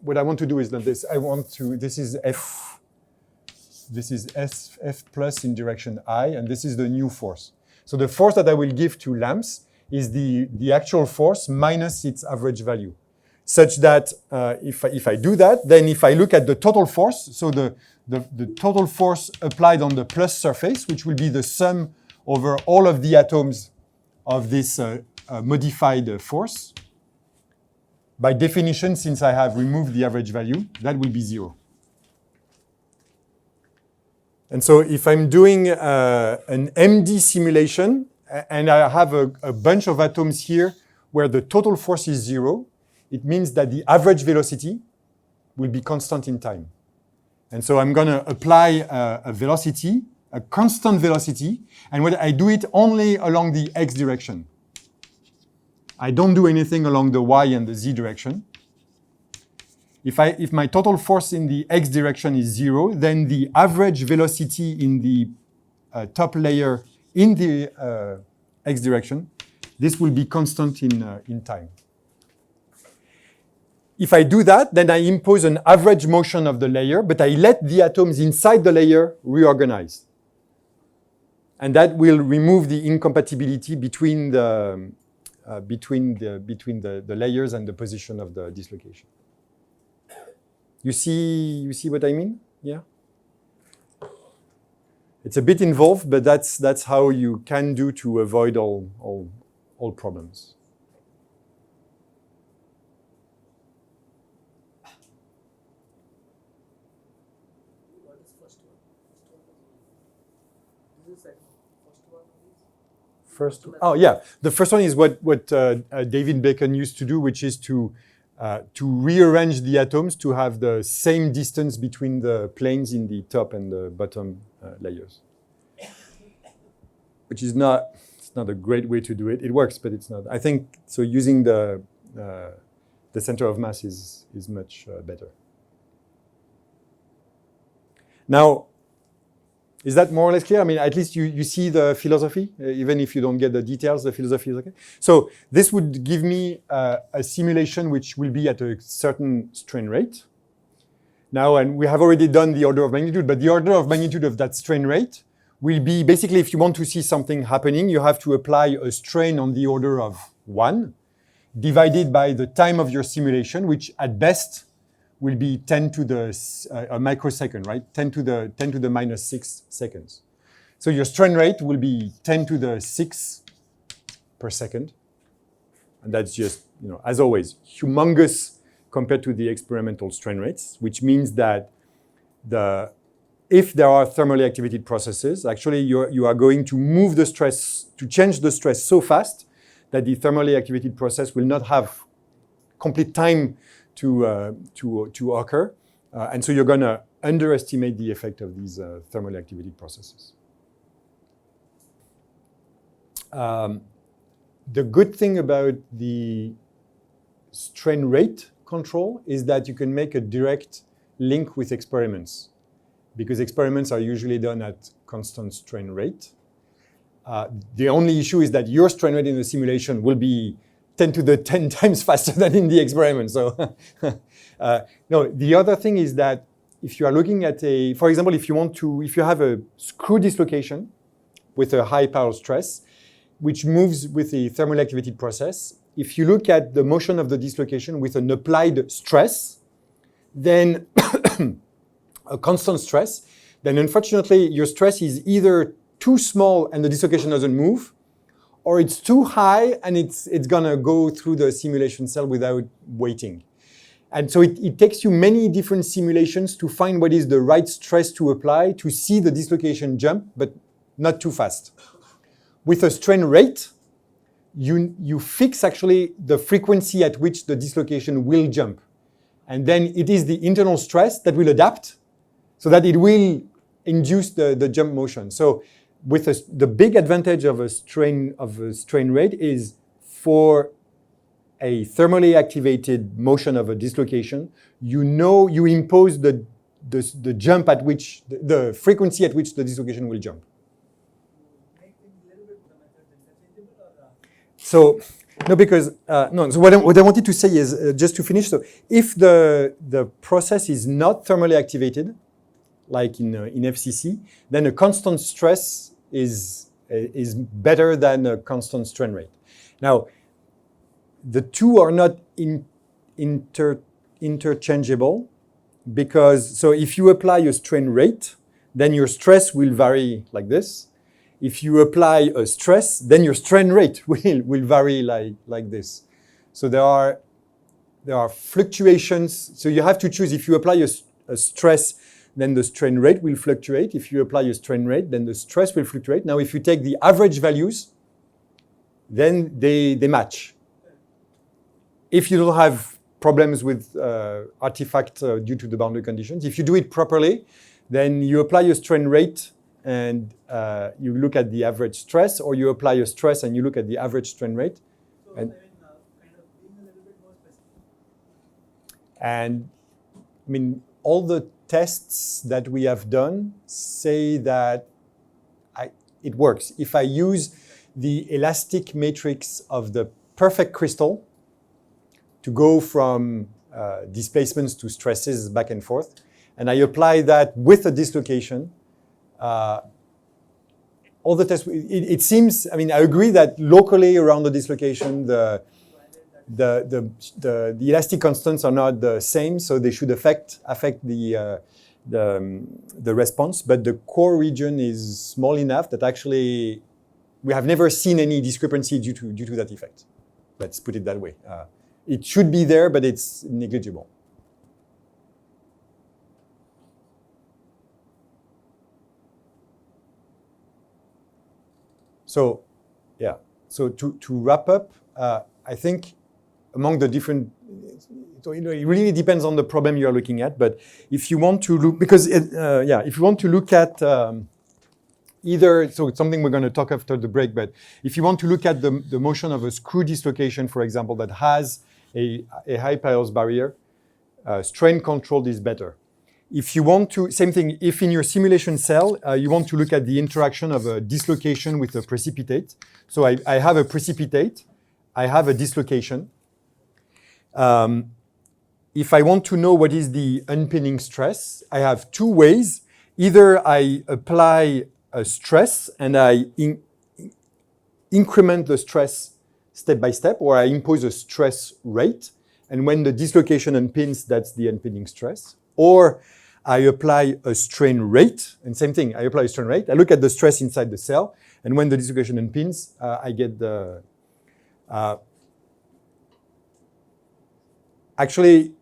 What I want to do is that this is F plus in direction I, and this is the new force. So the force that I will give to lamps is the actual force minus its average value. Such that if I do that, then if I look at the total force, so the total force applied on the plus surface, which will be the sum over all of the atoms of this modified force, by definition, since I have removed the average value, that will be 0. And so if I'm doing an MD simulation, and I have a bunch of atoms here where the total force is 0, it means that the average velocity will be constant in time. And so I'm going to apply a velocity, a constant velocity, and when I do it only along the x direction. I don't do anything along the y and the z direction. If my total force in the x direction is 0, then the average velocity in the top layer in the x direction, this will be constant in time. If I do that, then I impose an average motion of the layer, but I let the atoms inside the layer reorganize. And that will remove the incompatibility between the layers and the position of the dislocation. You see what I mean? Yeah? It's a bit involved, but that's how you can do to avoid all problems. What is first one? This is second. First one is? Oh yeah, the first one is what David Bacon used to do, which is to rearrange the atoms to have the same distance between the planes in the top and the bottom layers. which is it's not a great way to do it. It works, but it's not. I think so. Using the center of mass is much better. Now, is that more or less clear? I mean, at least you see the philosophy, even if you don't get the details, the philosophy is okay. So this would give me a simulation which will be at a certain strain rate. Now, and we have already done the order of magnitude, but the order of magnitude of that strain rate will be basically, if you want to see something happening, you have to apply a strain on the order of 1, divided by the time of your simulation, which at best will be 10 to the a microsecond, right? 10 to the minus 6 seconds. So your strain rate will be 10 to the 6 per second. And that's just, as always, humongous compared to the experimental strain rates, which means that if there are thermally activated processes, actually you are going to move the stress, to change the stress so fast that the thermally activated process will not have complete time to occur. And so you're going to underestimate the effect of these thermally activated processes. The good thing about the strain rate control is that you can make a direct link with experiments, because experiments are usually done at constant strain rate. The only issue is that your strain rate in the simulation will be 10 to the 10 times faster than in the experiment. So no, the other thing is that if you are looking at for example, if you have a screw dislocation with a high power stress, which moves with a thermally activated process, if you look at the motion of the dislocation with an applied stress, then a constant stress, then unfortunately your stress is either too small and the dislocation doesn't move, or it's too high and it's gonna go through the simulation cell without waiting. And so it takes you many different simulations to find what is the right stress to apply to see the dislocation jump, but not too fast. With a strain rate, you fix actually the frequency at which the dislocation will jump. And then it is the internal stress that will adapt so that it will induce the jump motion. So with the big advantage of a strain rate is for a thermally activated motion of a dislocation, you impose the jump at which, the frequency at which the dislocation will jump. Make things a little bit the methods interchangeable or So, no, because, no, so what I wanted to say is, just to finish, so if the process is not thermally activated, like in FCC, then a constant stress is better than a constant strain rate. Now, the two are not interchangeable, because, so if you apply a strain rate, then your stress will vary like this. If you apply a stress, then your strain rate will vary like this. So there are fluctuations. So you have to choose. If you apply a stress, then the strain rate will fluctuate. If you apply a strain rate, then the stress will fluctuate. Now, if you take the average values, then they match. If you don't have problems with artifact due to the boundary conditions, if you do it properly, then you apply a strain rate and you look at the average stress, or you apply a stress and you look at the average strain rate. so And, kind of being a little bit more specific. and I mean, all the tests that we have done say that it works. If I use the elastic matrix of the perfect crystal to go from displacements to stresses back and forth, and I apply that with a dislocation, all the tests, it seems, I mean, I agree that locally around the dislocation, the elastic constants are not the same, so they should affect the response. But the core region is small enough that actually we have never seen any discrepancy due to that effect. Let's put it that way. It should be there, but it's negligible. So, yeah. So to wrap up, I think among the different, so, it really depends on the problem you are looking at. But if you want to look, because if you want to look at either, so it's something we're going to talk after the break, but if you want to look at the motion of a screw dislocation, for example, that has a high Pyros barrier, strain controlled is better. If you want to, same thing, if in your simulation cell, you want to look at the interaction of a dislocation with a precipitate. So I have a precipitate, I have a dislocation. If I want to know what is the unpinning stress, I have two ways. Either I apply a stress and I increment the stress step by step, or I impose a stress rate. And when the dislocation unpins, that's the unpinning stress. Or I apply a strain rate, and same thing, I apply a strain rate. I look at the stress inside the cell, and when the dislocation unpins, I get the... actually,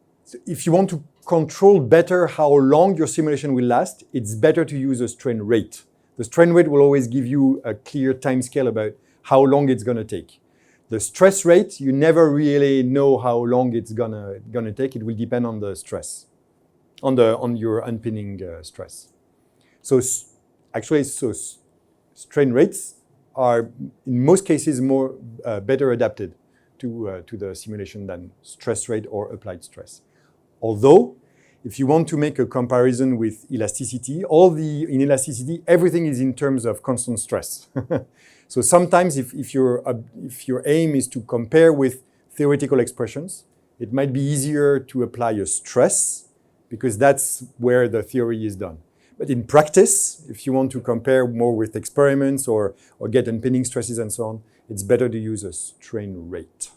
if you want to control better how long your simulation will last, it's better to use a strain rate. The strain rate will always give you a clear time scale about how long it's going to take. The stress rate, you never really know how long it's gonna take. It will depend on the stress, on your unpinning stress. So actually, strain rates are in most cases more better adapted to the simulation than stress rate or applied stress. Although, if you want to make a comparison with elasticity, in elasticity, everything is in terms of constant stress. So sometimes if your aim is to compare with theoretical expressions, it might be easier to apply a stress because that's where the theory is done. But in practice, if you want to compare more with experiments or get unpinning stresses and so on, it's better to use a strain rate.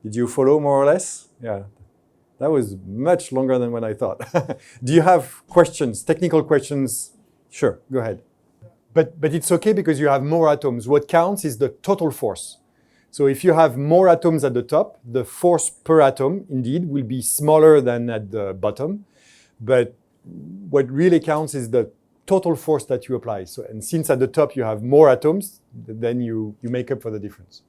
Did you follow more or less? Yeah, that was much longer than what I thought. Do you have questions, technical questions? Sure, go ahead. But it's okay because you have more atoms. What counts is the total force. So if you have more atoms at the top, the force per atom, indeed, will be smaller than at the bottom. But what really counts is the total force that you apply. So, and since at the top you have more atoms, then you make up for the difference.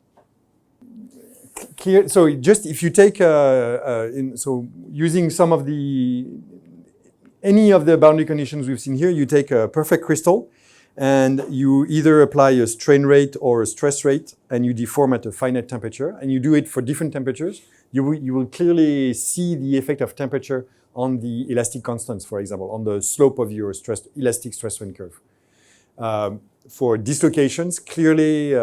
Clear. So just if you take, so using some of any of the boundary conditions we've seen here, you take a perfect crystal, and you either apply a strain rate or a stress rate, and you deform at a finite temperature, and you do it for different temperatures. You will clearly see the effect of temperature on the elastic constants, for example, on the slope of your elastic stress strain curve. For dislocations, clearly,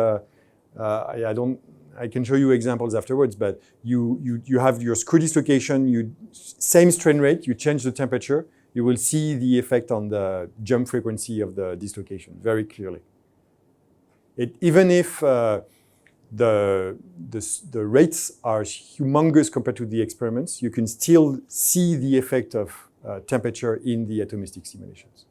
I can show you examples afterwards, but you have your screw dislocation, same strain rate, you change the temperature, you will see the effect on the jump frequency of the dislocation very clearly. Even if the rates are humongous compared to the experiments, you can still see the effect of temperature in the atomistic simulations.